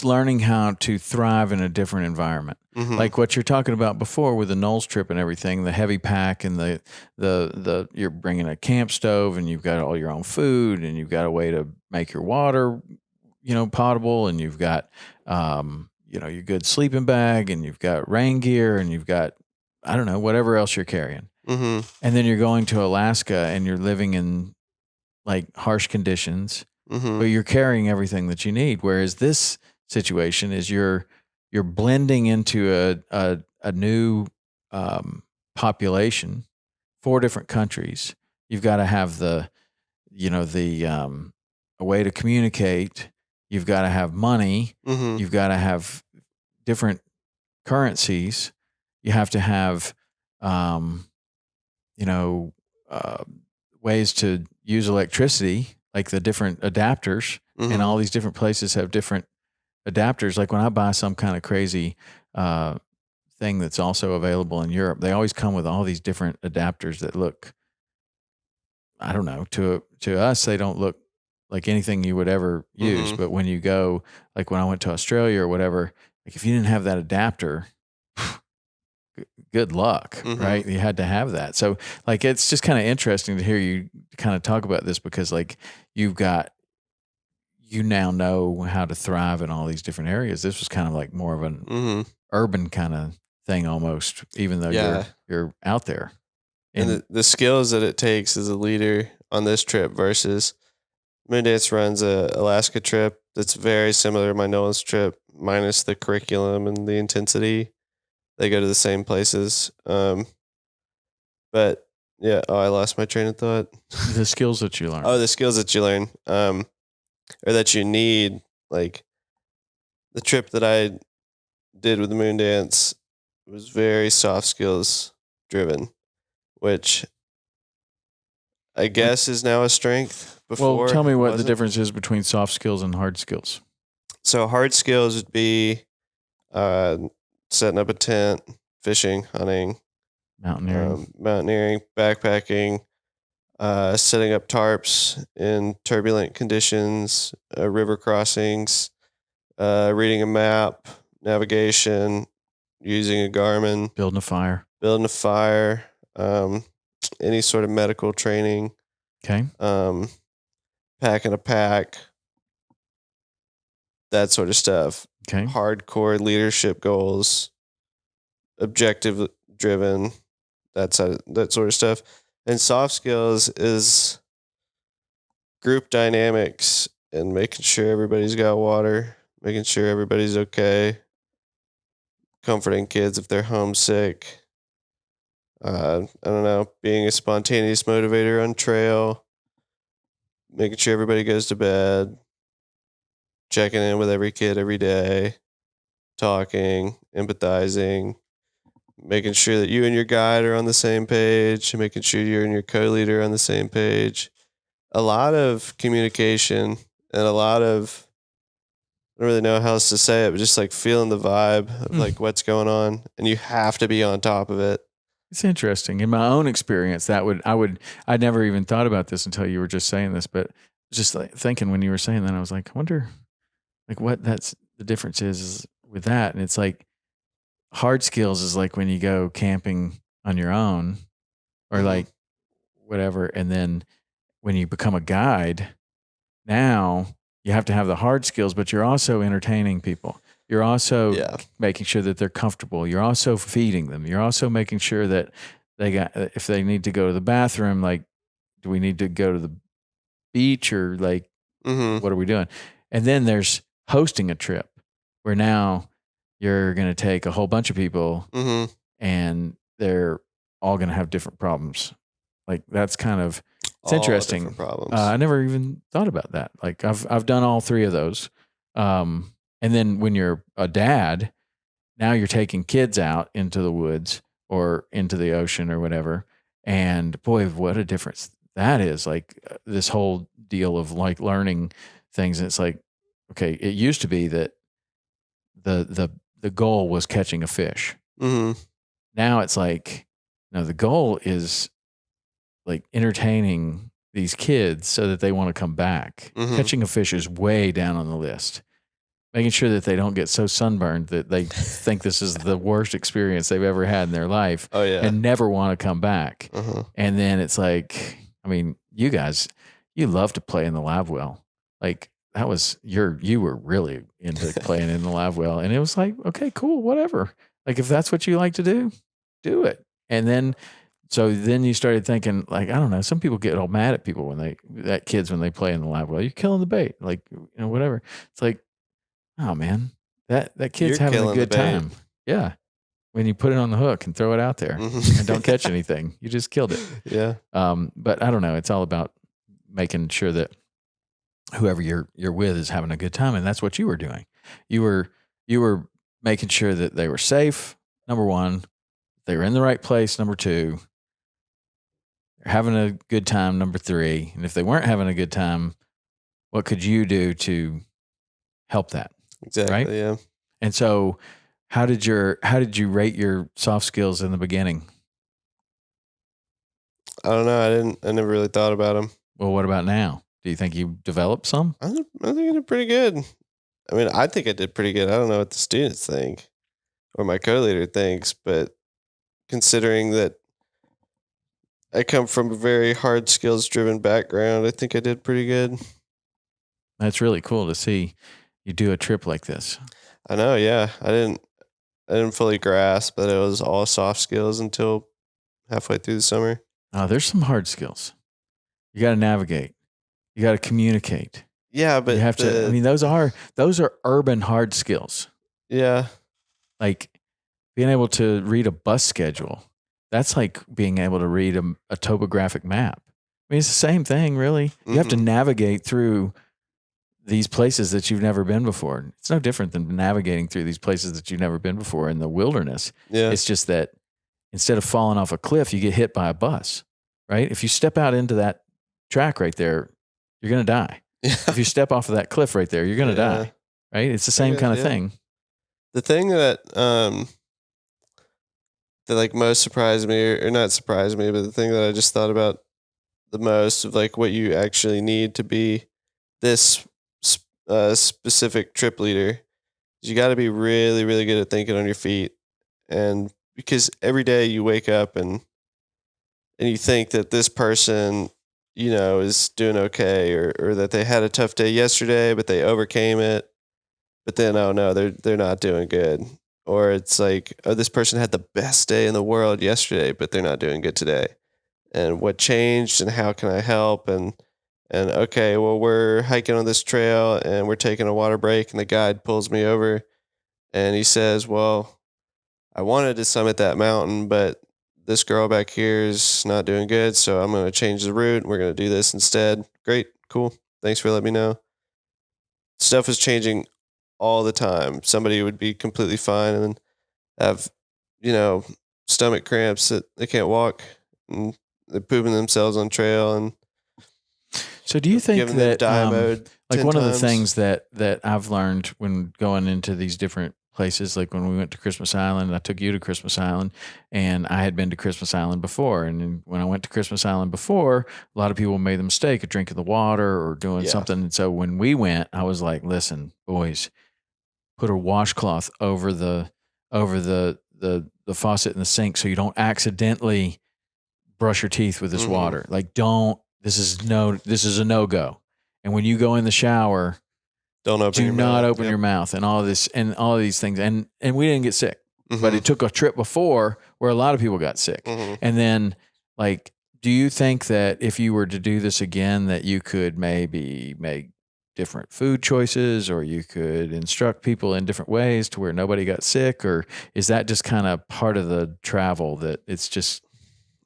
learning how to thrive in a different environment. Mhm. Like what you're talking about before with the Knowles trip and everything, the heavy pack and the you're bringing a camp stove and you've got all your own food and you've got a way to make your water, potable, and you've got your good sleeping bag and you've got rain gear and you've got, I don't know, whatever else you're carrying. Mhm. And then you're going to Alaska and you're living in like harsh conditions, but Mhm. you're carrying everything that you need. Whereas this situation is you're blending into a new population, 4 different countries. You've got to have a way to communicate. You've got to have money. Mhm. You've got to have different currencies. You have to have, you know, uh, ways to use electricity, like the different adapters, and Mhm. all these different places have different adapters. Like when I buy some kind of crazy thing that's also available in Europe, they always come with all these different adapters that look, I don't know, to us they don't look like anything you would ever use. Mhm. But when you go, like when I went to Australia or whatever, like if you didn't have that adapter, good luck, Mhm. right? You had to have that. So like it's just kind of interesting to hear you kind of talk about this because like you now know how to thrive in all these different areas. This was kind of like more of an Mhm. urban kind of thing almost, even though Yeah. you're out there. And the skills that it takes as a leader on this trip versus Moondance runs a Alaska trip that's very similar to my Noah's trip, minus the curriculum and the intensity. They go to the same places. But yeah, I lost my train of thought. The skills that you learn. Oh, the skills that you learn, or that you need. Like the trip that I did with the Moondance was very soft skills driven, which I guess is now a strength. Before, Well, tell me it what the wasn't. difference is between soft skills and hard skills. So hard skills would be uh, setting up a tent, fishing, hunting, Mountaineering. mountaineering, backpacking, setting up tarps in turbulent conditions, river crossings, reading a map, navigation, using a Garmin, Building a fire. building a fire, any sort of medical training, Okay. packing a pack, that sort of stuff. Okay. Hardcore leadership goals, objective driven, that sort of stuff. And soft skills is group dynamics and making sure everybody's got water, making sure everybody's okay, comforting kids if they're homesick. I don't know, being a spontaneous motivator on trail, making sure everybody goes to bed, checking in with every kid every day, talking, empathizing, making sure that you and your guide are on the same page, making sure you and your co-leader are on the same page. A lot of communication and a lot of, I don't really know how else to say it, but just like feeling the vibe of like what's going on, and you have to be on top of it. It's interesting. In my own experience, I never even thought about this until you were just saying this, but just like thinking when you were saying that, I was like, I wonder like what that's the difference is with that. And it's like hard skills is like when you go camping on your own or Mhm. like whatever. And then when you become a guide, now you have to have the hard skills, but you're also entertaining people. You're also making sure that they're comfortable. You're also feeding them. You're also making sure that if they need to go to the bathroom, like, do we need to go to the beach or like, what are we doing? And then there's hosting a trip where now you're going to take a whole bunch of people and they're all going to have different problems. Like that's kind of, it's interesting. I never even thought about that. Like I've done all three of those. And then when you're a dad, now you're taking kids out into the woods or into the ocean or whatever. And boy, what a difference that is. Like this whole deal of like learning things. And it's like, okay, it used to be that the goal was catching a fish. Now it's like, no, the goal is like entertaining these kids so that they want to come back. Catching a fish is way down on the list. Making sure that they don't get so sunburned that they think this is the worst experience they've ever had in their life and never want to come back. And then it's like, I mean, you guys, you love to play in the live well. Like that was you were really into playing in the live well. And it was like, okay, cool, whatever. Like if that's what you like to do, do it. And then, so then you started thinking like, I don't know, some people get all mad at people when kids when they play in the live well, you're killing the bait, like, whatever. It's like, oh man, that kid's having a good time. Yeah. When you put it on the hook and throw it out there and don't catch anything, you just killed it. Yeah. But I don't know. It's all about making sure that whoever you're with is having a good time. And that's what you were doing. You were making sure that they were safe. Number one, they were in the right place. Number two, they're having a good time. Number three. And if they weren't having a good time, what could you do to help that? Exactly. Right? Yeah. And so how did you rate your soft skills in the beginning? I don't know. I never really thought about them. Well, what about now? Do you think you developed some? I think I did pretty good. I mean, I think I did pretty good. I don't know what the students think or my co-leader thinks, but considering that I come from a very hard skills driven background, I think I did pretty good. That's really cool to see you do a trip like this. I know, yeah. I didn't fully grasp that it was all soft skills until halfway through the summer. Oh, there's some hard skills. You got to navigate. You got to communicate. Yeah, but you have to. I mean, those are urban hard skills. Yeah, like being able to read a bus schedule. That's like being able to read a topographic map. I mean, it's the same thing, really. You have to navigate through these places that you've never been before. It's no different than navigating through these places that you've never been before in the wilderness. Yeah. It's just that instead of falling off a cliff, you get hit by a bus, right? If you step out into that track right there, you're going to die. Yeah. If you step off of that cliff right there, you're going to die, right? It's the same kind of thing. The thing that like most surprised me, or not surprised me, but the thing that I just thought about the most of like what you actually need to be this specific trip leader is you got to be really, really good at thinking on your feet. And because every day you wake up and you think that this person, is doing okay, or that they had a tough day yesterday, but they overcame it. But then, oh no, they're not doing good. Or it's like, oh, this person had the best day in the world yesterday, but they're not doing good today. And what changed and how can I help? And okay, well, we're hiking on this trail and we're taking a water break, and the guide pulls me over and he says, well, I wanted to summit that mountain, but this girl back here is not doing good, so I'm going to change the route. We're going to do this instead. Great, cool. Thanks for letting me know. Stuff is changing all the time. Somebody would be completely fine and then have, stomach cramps that they can't walk, and they're pooping themselves on trail. And so do you think that like one of the things that I've learned when going into these different places, like when we went to Christmas Island, I took you to Christmas Island, and I had been to Christmas Island before. And when I went to Christmas Island before, a lot of people made the mistake of drinking the water or doing something. And so when we went, I was like, listen, boys, put a washcloth over the faucet in the sink so you don't accidentally brush your teeth with this water. Like don't this is a no-go. And when you go in the shower, Don't open do your not mouth. open your mouth and all this and all of these things. And we didn't get sick, Mhm. but it took a trip before where a lot of people got sick. Mhm. And then, like, do you think that if you were to do this again, that you could maybe make different food choices, or you could instruct people in different ways to where nobody got sick? Or is that just kind of part of the travel, that it's just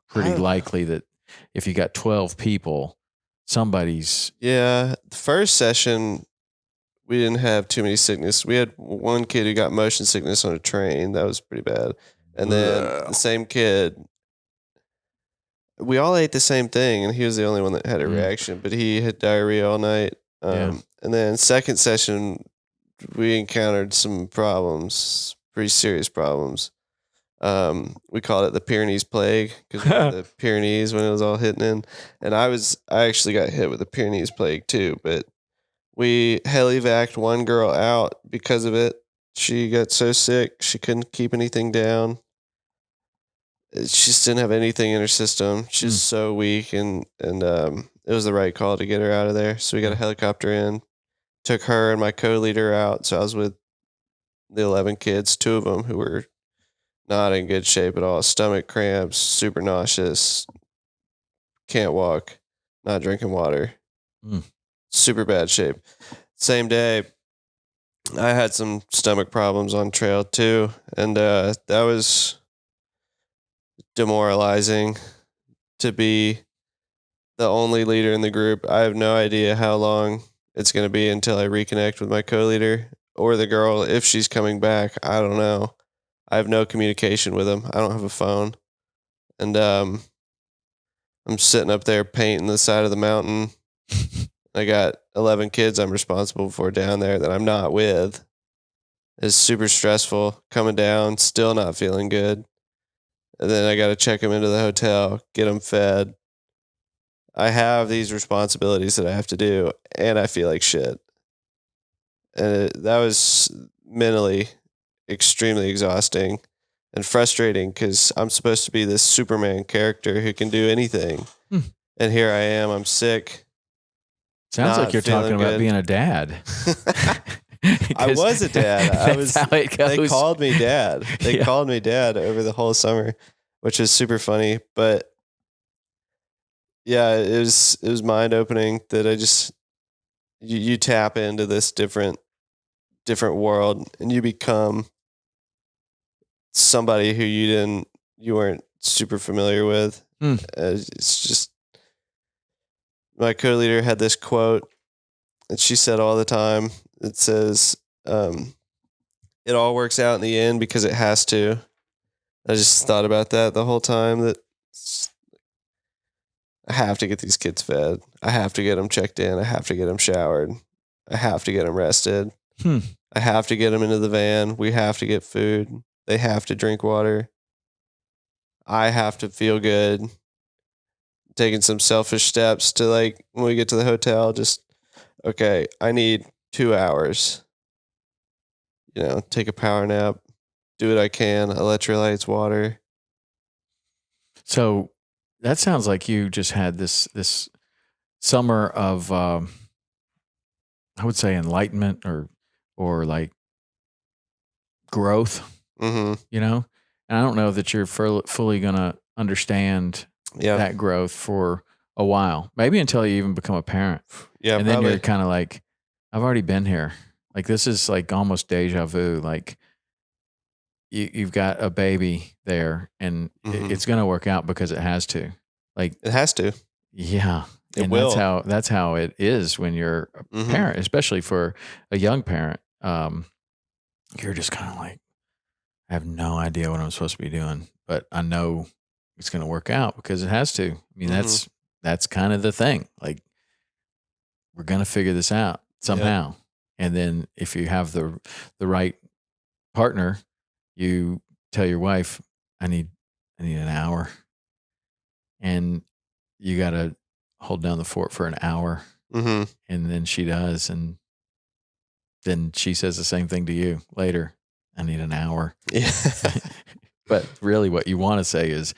pretty likely that if you got 12 people, somebody's... Yeah. The first session, we didn't have too many sickness. We had one kid who got motion sickness on a train. That was pretty bad. And then the same kid, we all ate the same thing, and he was the only one that had a reaction, but he had diarrhea all night. And then second session, we encountered some problems, pretty serious problems. We called it the Pyrenees plague because the Pyrenees when it was all hitting in. And I actually got hit with the Pyrenees plague too, but we heli-vac'd one girl out because of it. She got so sick, she couldn't keep anything down. She just didn't have anything in her system. She's so weak, and it was the right call to get her out of there. So we got a helicopter in, took her and my co-leader out. So I was with the 11 kids, 2 of them who were not in good shape at all. Stomach cramps, super nauseous, can't walk, not drinking water. Super bad shape. Same day, I had some stomach problems on trail too, and that was demoralizing to be the only leader in the group. I have no idea how long it's going to be until I reconnect with my co-leader or the girl, if she's coming back. I don't know. I have no communication with them. I don't have a phone. And I'm sitting up there painting the side of the mountain. I got 11 kids I'm responsible for down there that I'm not with. It's super stressful coming down, still not feeling good. And then I got to check them into the hotel, get them fed. I have these responsibilities that I have to do, and I feel like shit. And that was mentally extremely exhausting and frustrating because I'm supposed to be this Superman character who can do anything. And here I am, I'm sick. Sounds like you're talking about being a dad. I was a dad. They called me dad. They called me dad over the whole summer, which was super funny. But yeah, it was mind opening that I just you tap into this different world and you become somebody who you weren't super familiar with. It's just, my co-leader had this quote that she said all the time. It says, it all works out in the end because it has to. I just thought about that the whole time, that I have to get these kids fed. I have to get them checked in. I have to get them showered. I have to get them rested. I have to get them into the van. We have to get food. They have to drink water. I have to feel good. Taking some selfish steps to, like, when we get to the hotel, just, okay, I need 2 hours. Take a power nap, do what I can, electrolytes, water. So that sounds like you just had this summer of, I would say, enlightenment or like growth, And I don't know that you're fully going to understand that growth for a while, maybe until you even become a parent. Yeah. And then you're kind of like, I've already been here. Like, this is like almost deja vu. Like, you've got a baby there, and it's going to work out because it has to. Like, it has to. Yeah. It will. That's how it is when you're a parent, especially for a young parent. You're just kind of like, I have no idea what I'm supposed to be doing, but I know it's going to work out because it has to. I mean, that's kind of the thing. Like, we're going to figure this out somehow. Yep. And then if you have the right partner, you tell your wife, I need an hour, and you got to hold down the fort for an hour. And then she does. And then she says the same thing to you later. I need an hour. Yeah. But really what you want to say is,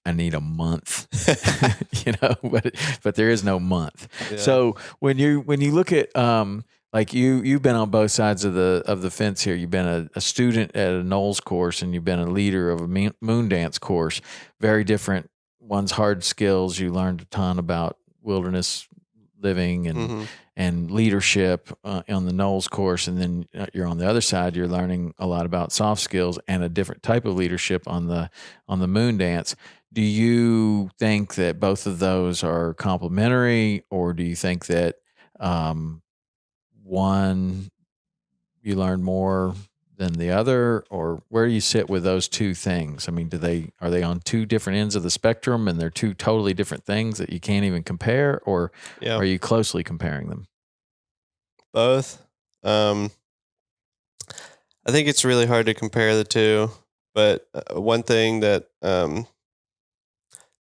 I need a month, but there is no month. Yeah. So when you look at, like you've been on both sides of the fence here. You've been a student at a Knowles course, and you've been a leader of a Moondance course. Very different. One's hard skills. You learned a ton about wilderness living and leadership on the Knowles course, and then you're on the other side. You're learning a lot about soft skills and a different type of leadership on the Moondance. Do you think that both of those are complementary, or do you think that one you learn more than the other, or where do you sit with those two things? I mean, are they on two different ends of the spectrum, and they're two totally different things that you can't even compare, or are you closely comparing them? Both. I think it's really hard to compare the two, but one thing that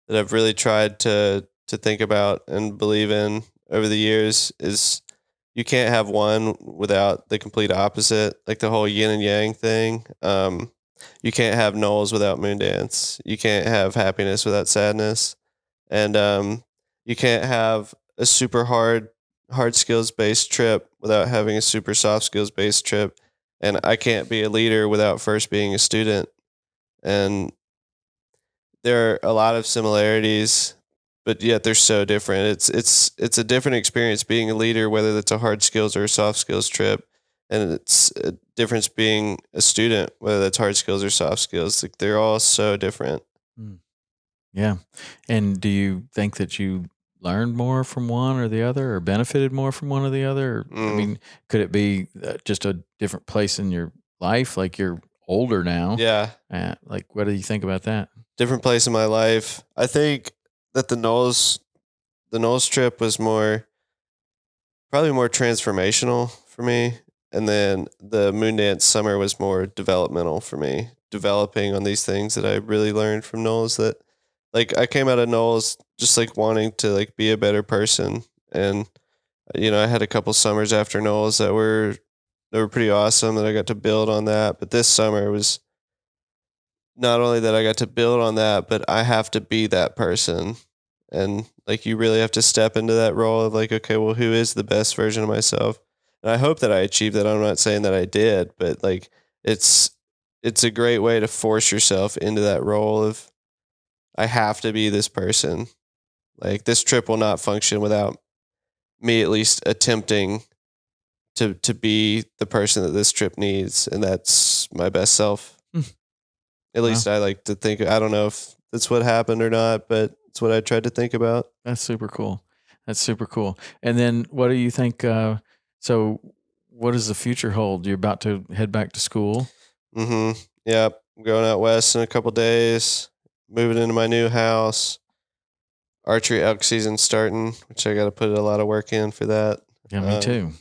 that I've really tried to think about and believe in over the years is you can't have one without the complete opposite, like the whole yin and yang thing. You can't have Knowles without Moondance. You can't have happiness without sadness, and you can't have a super hard skills based trip without having a super soft skills based trip. And I can't be a leader without first being a student. And there are a lot of similarities, but yet they're so different. It's a different experience being a leader, whether that's a hard skills or a soft skills trip. And it's a difference being a student, whether that's hard skills or soft skills. Like they're all so different. Yeah. And do you think that you learned more from one or the other, or benefited more from one or the other? I mean, could it be just a different place in your life? Like you're older now. Yeah. Like, what do you think about that? Different place in my life. I think that the Knowles trip was probably more transformational for me. And then the Moondance summer was more developmental for me, developing on these things that I really learned from Knowles. That like I came out of Knowles just like wanting to like be a better person. And, I had a couple summers after Knowles that were pretty awesome, that I got to build on that. But this summer was not only that I got to build on that, but I have to be that person. And like, you really have to step into that role of like, okay, well, who is the best version of myself? And I hope that I achieved that. I'm not saying that I did, but like, it's a great way to force yourself into that role of, I have to be this person. Like this trip will not function without me at least attempting to be the person that this trip needs. And that's my best self. At least I like to think. I don't know if that's what happened or not, but it's what I tried to think about. That's super cool. And then what do you think? So what does the future hold? You're about to head back to school? Mm-hmm. Yep. I'm going out west in a couple days, moving into my new house. Archery elk season starting, which I got to put a lot of work in for that. Yeah, me too.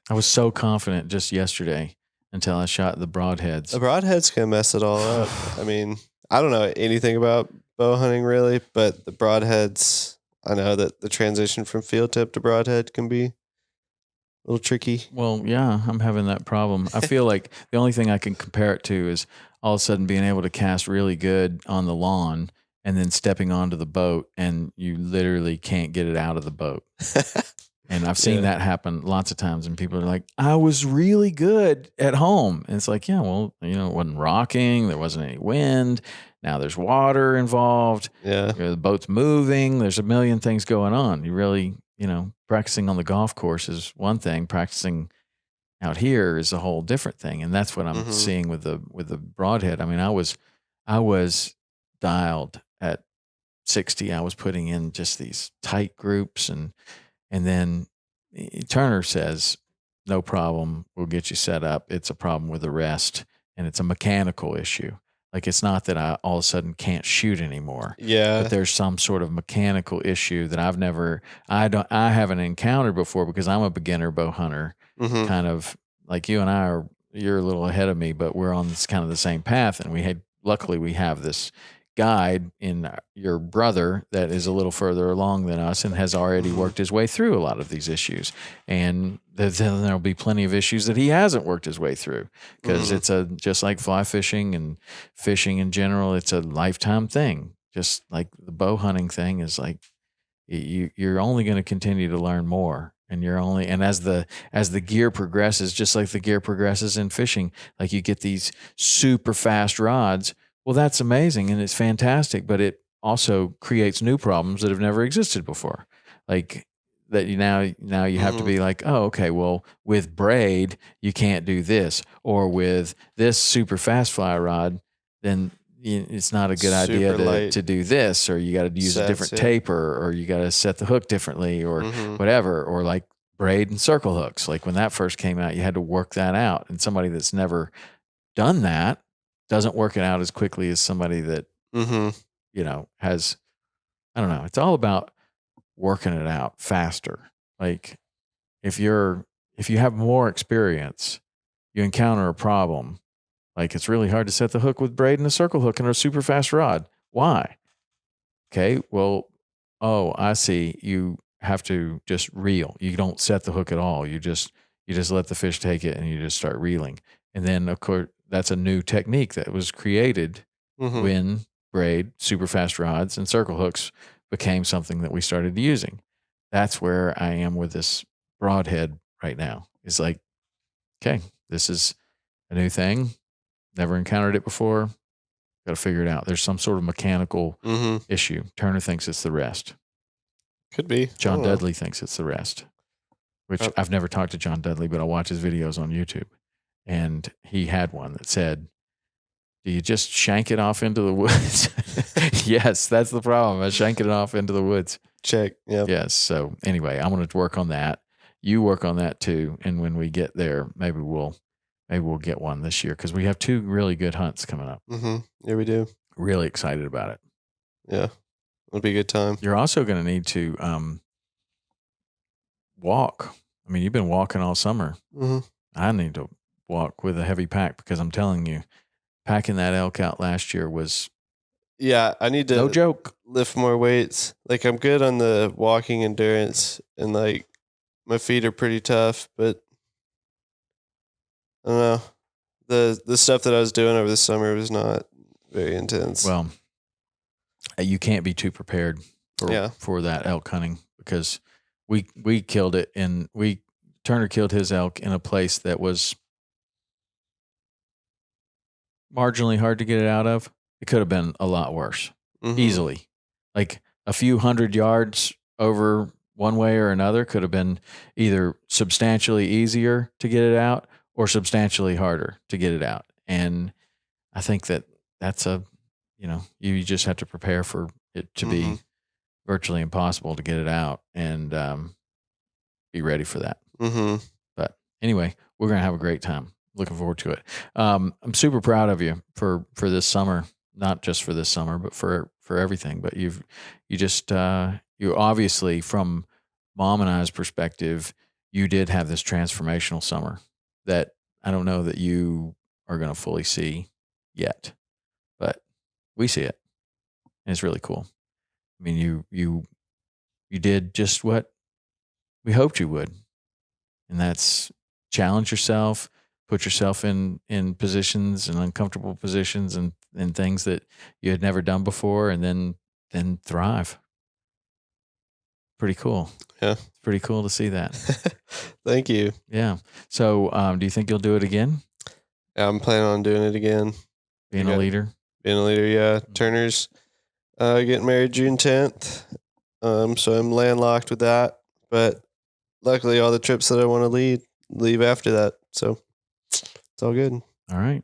I was so confident just yesterday until I shot the broadheads. The broadheads can mess it all up. I mean, I don't know anything about bow hunting really, but the broadheads, I know that the transition from field tip to broadhead can be a little tricky. Well, yeah, I'm having that problem. I feel like the only thing I can compare it to is all of a sudden being able to cast really good on the lawn and then stepping onto the boat, and you literally can't get it out of the boat. And I've seen that happen lots of times, and people are like, I was really good at home. And it's like, yeah, well, it wasn't rocking. There wasn't any wind. Now there's water involved. Yeah. The boat's moving. There's a million things going on. You really, practicing on the golf course is one thing. Practicing out here is a whole different thing. And that's what I'm seeing with the broadhead. I mean, I was dialed at 60. I was putting in just these tight groups, and then Turner says, no problem, we'll get you set up. It's a problem with the rest, and it's a mechanical issue. Like, it's not that I all of a sudden can't shoot anymore. Yeah. But there's some sort of mechanical issue that I haven't encountered before, because I'm a beginner bow hunter, kind of like you and you're a little ahead of me, but we're on this kind of the same path. And luckily we have this guide in your brother that is a little further along than us and has already worked his way through a lot of these issues. And then there'll be plenty of issues that he hasn't worked his way through, because it's just like fly fishing and fishing in general, it's a lifetime thing. just like the bow hunting thing is like you're only going to continue to learn more, and as the gear progresses, just like the gear progresses in fishing, like you get these super fast rods. Well, that's amazing and it's fantastic, but it also creates new problems that have never existed before. Like that now you have to be like, oh, okay, well, with braid, you can't do this, or with this super fast fly rod, then it's not a good idea Super light to do this, or you got to use a different sets, yeah. taper, or you got to set the hook differently, or whatever, or like braid and circle hooks. Like when that first came out, you had to work that out. And somebody that's never done that doesn't work it out as quickly as somebody that, has, I don't know. It's all about working it out faster. Like if you have more experience, you encounter a problem. Like it's really hard to set the hook with braid and a circle hook and a super fast rod. Why? Okay, well, oh, I see. You have to just reel. You don't set the hook at all. You just let the fish take it and you just start reeling. And then of course that's a new technique that was created when braid, super fast rods, and circle hooks became something that we started using. That's where I am with this broadhead right now. It's like, okay, this is a new thing. Never encountered it before. Got to figure it out. There's some sort of mechanical issue. Turner thinks it's the rest. Could be. John Dudley thinks it's the rest, which I've never talked to John Dudley, but I watch his videos on YouTube. And he had one that said, do you just shank it off into the woods? Yes, that's the problem. I shank it off into the woods. Check. Yeah. Yes. So anyway, I'm going to work on that. You work on that too. And when we get there, maybe we'll get one this year, because we have 2 really good hunts coming up. Yeah, we do. Really excited about it. Yeah. It'll be a good time. You're also going to need to walk. I mean, you've been walking all summer. I need to walk with a heavy pack, because I'm telling you, packing that elk out last year was I need to no joke. Lift more weights. Like I'm good on the walking endurance, and like my feet are pretty tough, but I don't know. The stuff that I was doing over the summer was not very intense. Well, you can't be too prepared for that elk hunting, because we killed it, and Turner killed his elk in a place that was marginally hard to get it out of. It could have been a lot worse, easily. Like a few 100 yards over one way or another could have been either substantially easier to get it out or substantially harder to get it out. And I think that's you just have to prepare for it to be virtually impossible to get it out, and be ready for that. But anyway, we're going to have a great time. Looking forward to it. I'm super proud of you for this summer, not just for this summer, but for everything. But you obviously, from Mom and I's perspective, you did have this transformational summer that I don't know that you are going to fully see yet, but we see it, and it's really cool. I mean, you did just what we hoped you would, and that's challenge yourself, put yourself in positions and uncomfortable positions and things that you had never done before, and then thrive. Pretty cool. Yeah. It's pretty cool to see that. Thank you. Yeah. So, do you think you'll do it again? Yeah, I'm planning on doing it again. Being a leader? Being a leader, yeah. Turner's getting married June 10th. So I'm landlocked with that. But luckily, all the trips that I want to leave after that. So it's all good. All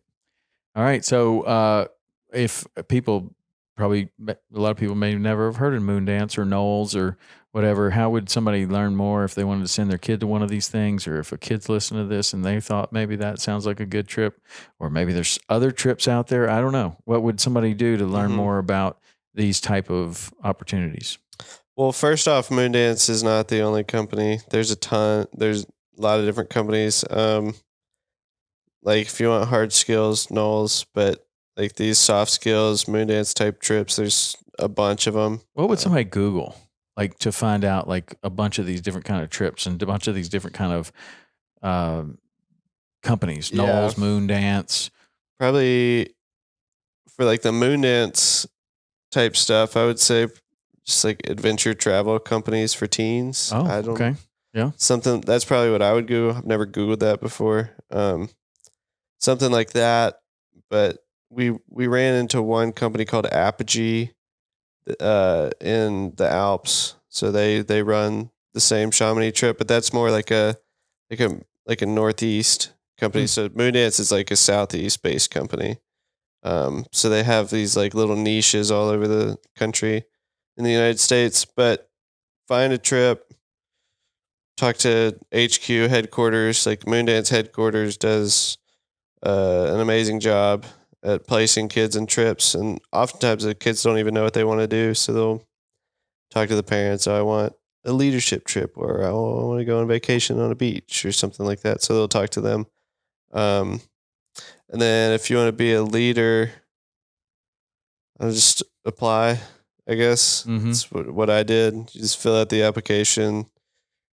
right. So if people, probably a lot of people may never have heard of Moondance or Knowles or whatever, how would somebody learn more if they wanted to send their kid to one of these things, or if a kid's listening to this and they thought maybe that sounds like a good trip, or maybe there's other trips out there? I don't know. What would somebody do to learn more about these type of opportunities? Well, first off, Moondance is not the only company. There's a lot of different companies. Like if you want hard skills, Knowles, but like these soft skills, Moondance type trips, there's a bunch of them. What would somebody Google, like, to find out like a bunch of these different kind of trips and a bunch of these different kind of companies? Knowles, Moondance. Probably for like the Moondance, type stuff. I would say just like adventure travel companies for teens. Oh, I don't, okay. Yeah. Something that's probably what I would Google. I've never Googled that before. Something like that. But we ran into one company called Apogee in the Alps. So they run the same Chamonix trip, but that's more like a northeast company. So Moondance is like a southeast based company. So they have these like little niches all over the country in the United States. But find a trip, talk to HQ headquarters. Like Moondance headquarters does an amazing job at placing kids in trips, and oftentimes the kids don't even know what they want to do, so they'll talk to the parents. Oh, I want a leadership trip, or I want to go on vacation on a beach or something like that. So they'll talk to them. And then if you want to be a leader, I'll just apply, I guess. That's what I did. You just fill out the application.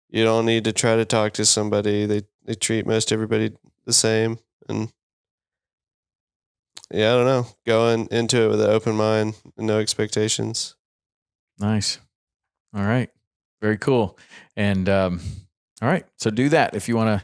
You don't need to try to talk to somebody. They treat most everybody the same. And yeah, I don't know. Going into it with an open mind and no expectations. Nice. All right. Very cool. And all right. So do that if you want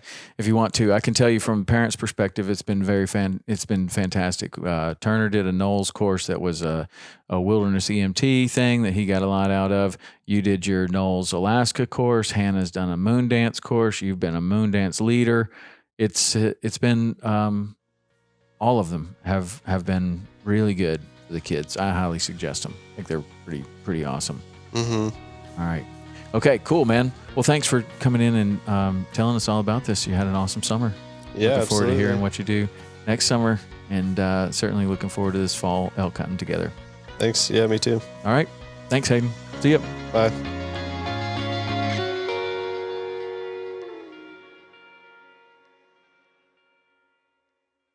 to. I can tell you from a parent's perspective, it's been it's been fantastic. Turner did a Knowles course that was a wilderness EMT thing that he got a lot out of. You did your Knowles Alaska course. Hannah's done a Moondance course. You've been a Moondance leader. It's been all of them have been really good for the kids. I highly suggest them. I think they're pretty awesome. Mm-hmm. All right. Okay, cool, man. Well, thanks for coming in and telling us all about this. You had an awesome summer. Yeah, looking forward to absolutely. hearing what you do next summer, and certainly looking forward to this fall elk hunting together. Thanks. Yeah, me too. All right. Thanks, Hayden. See ya. Bye.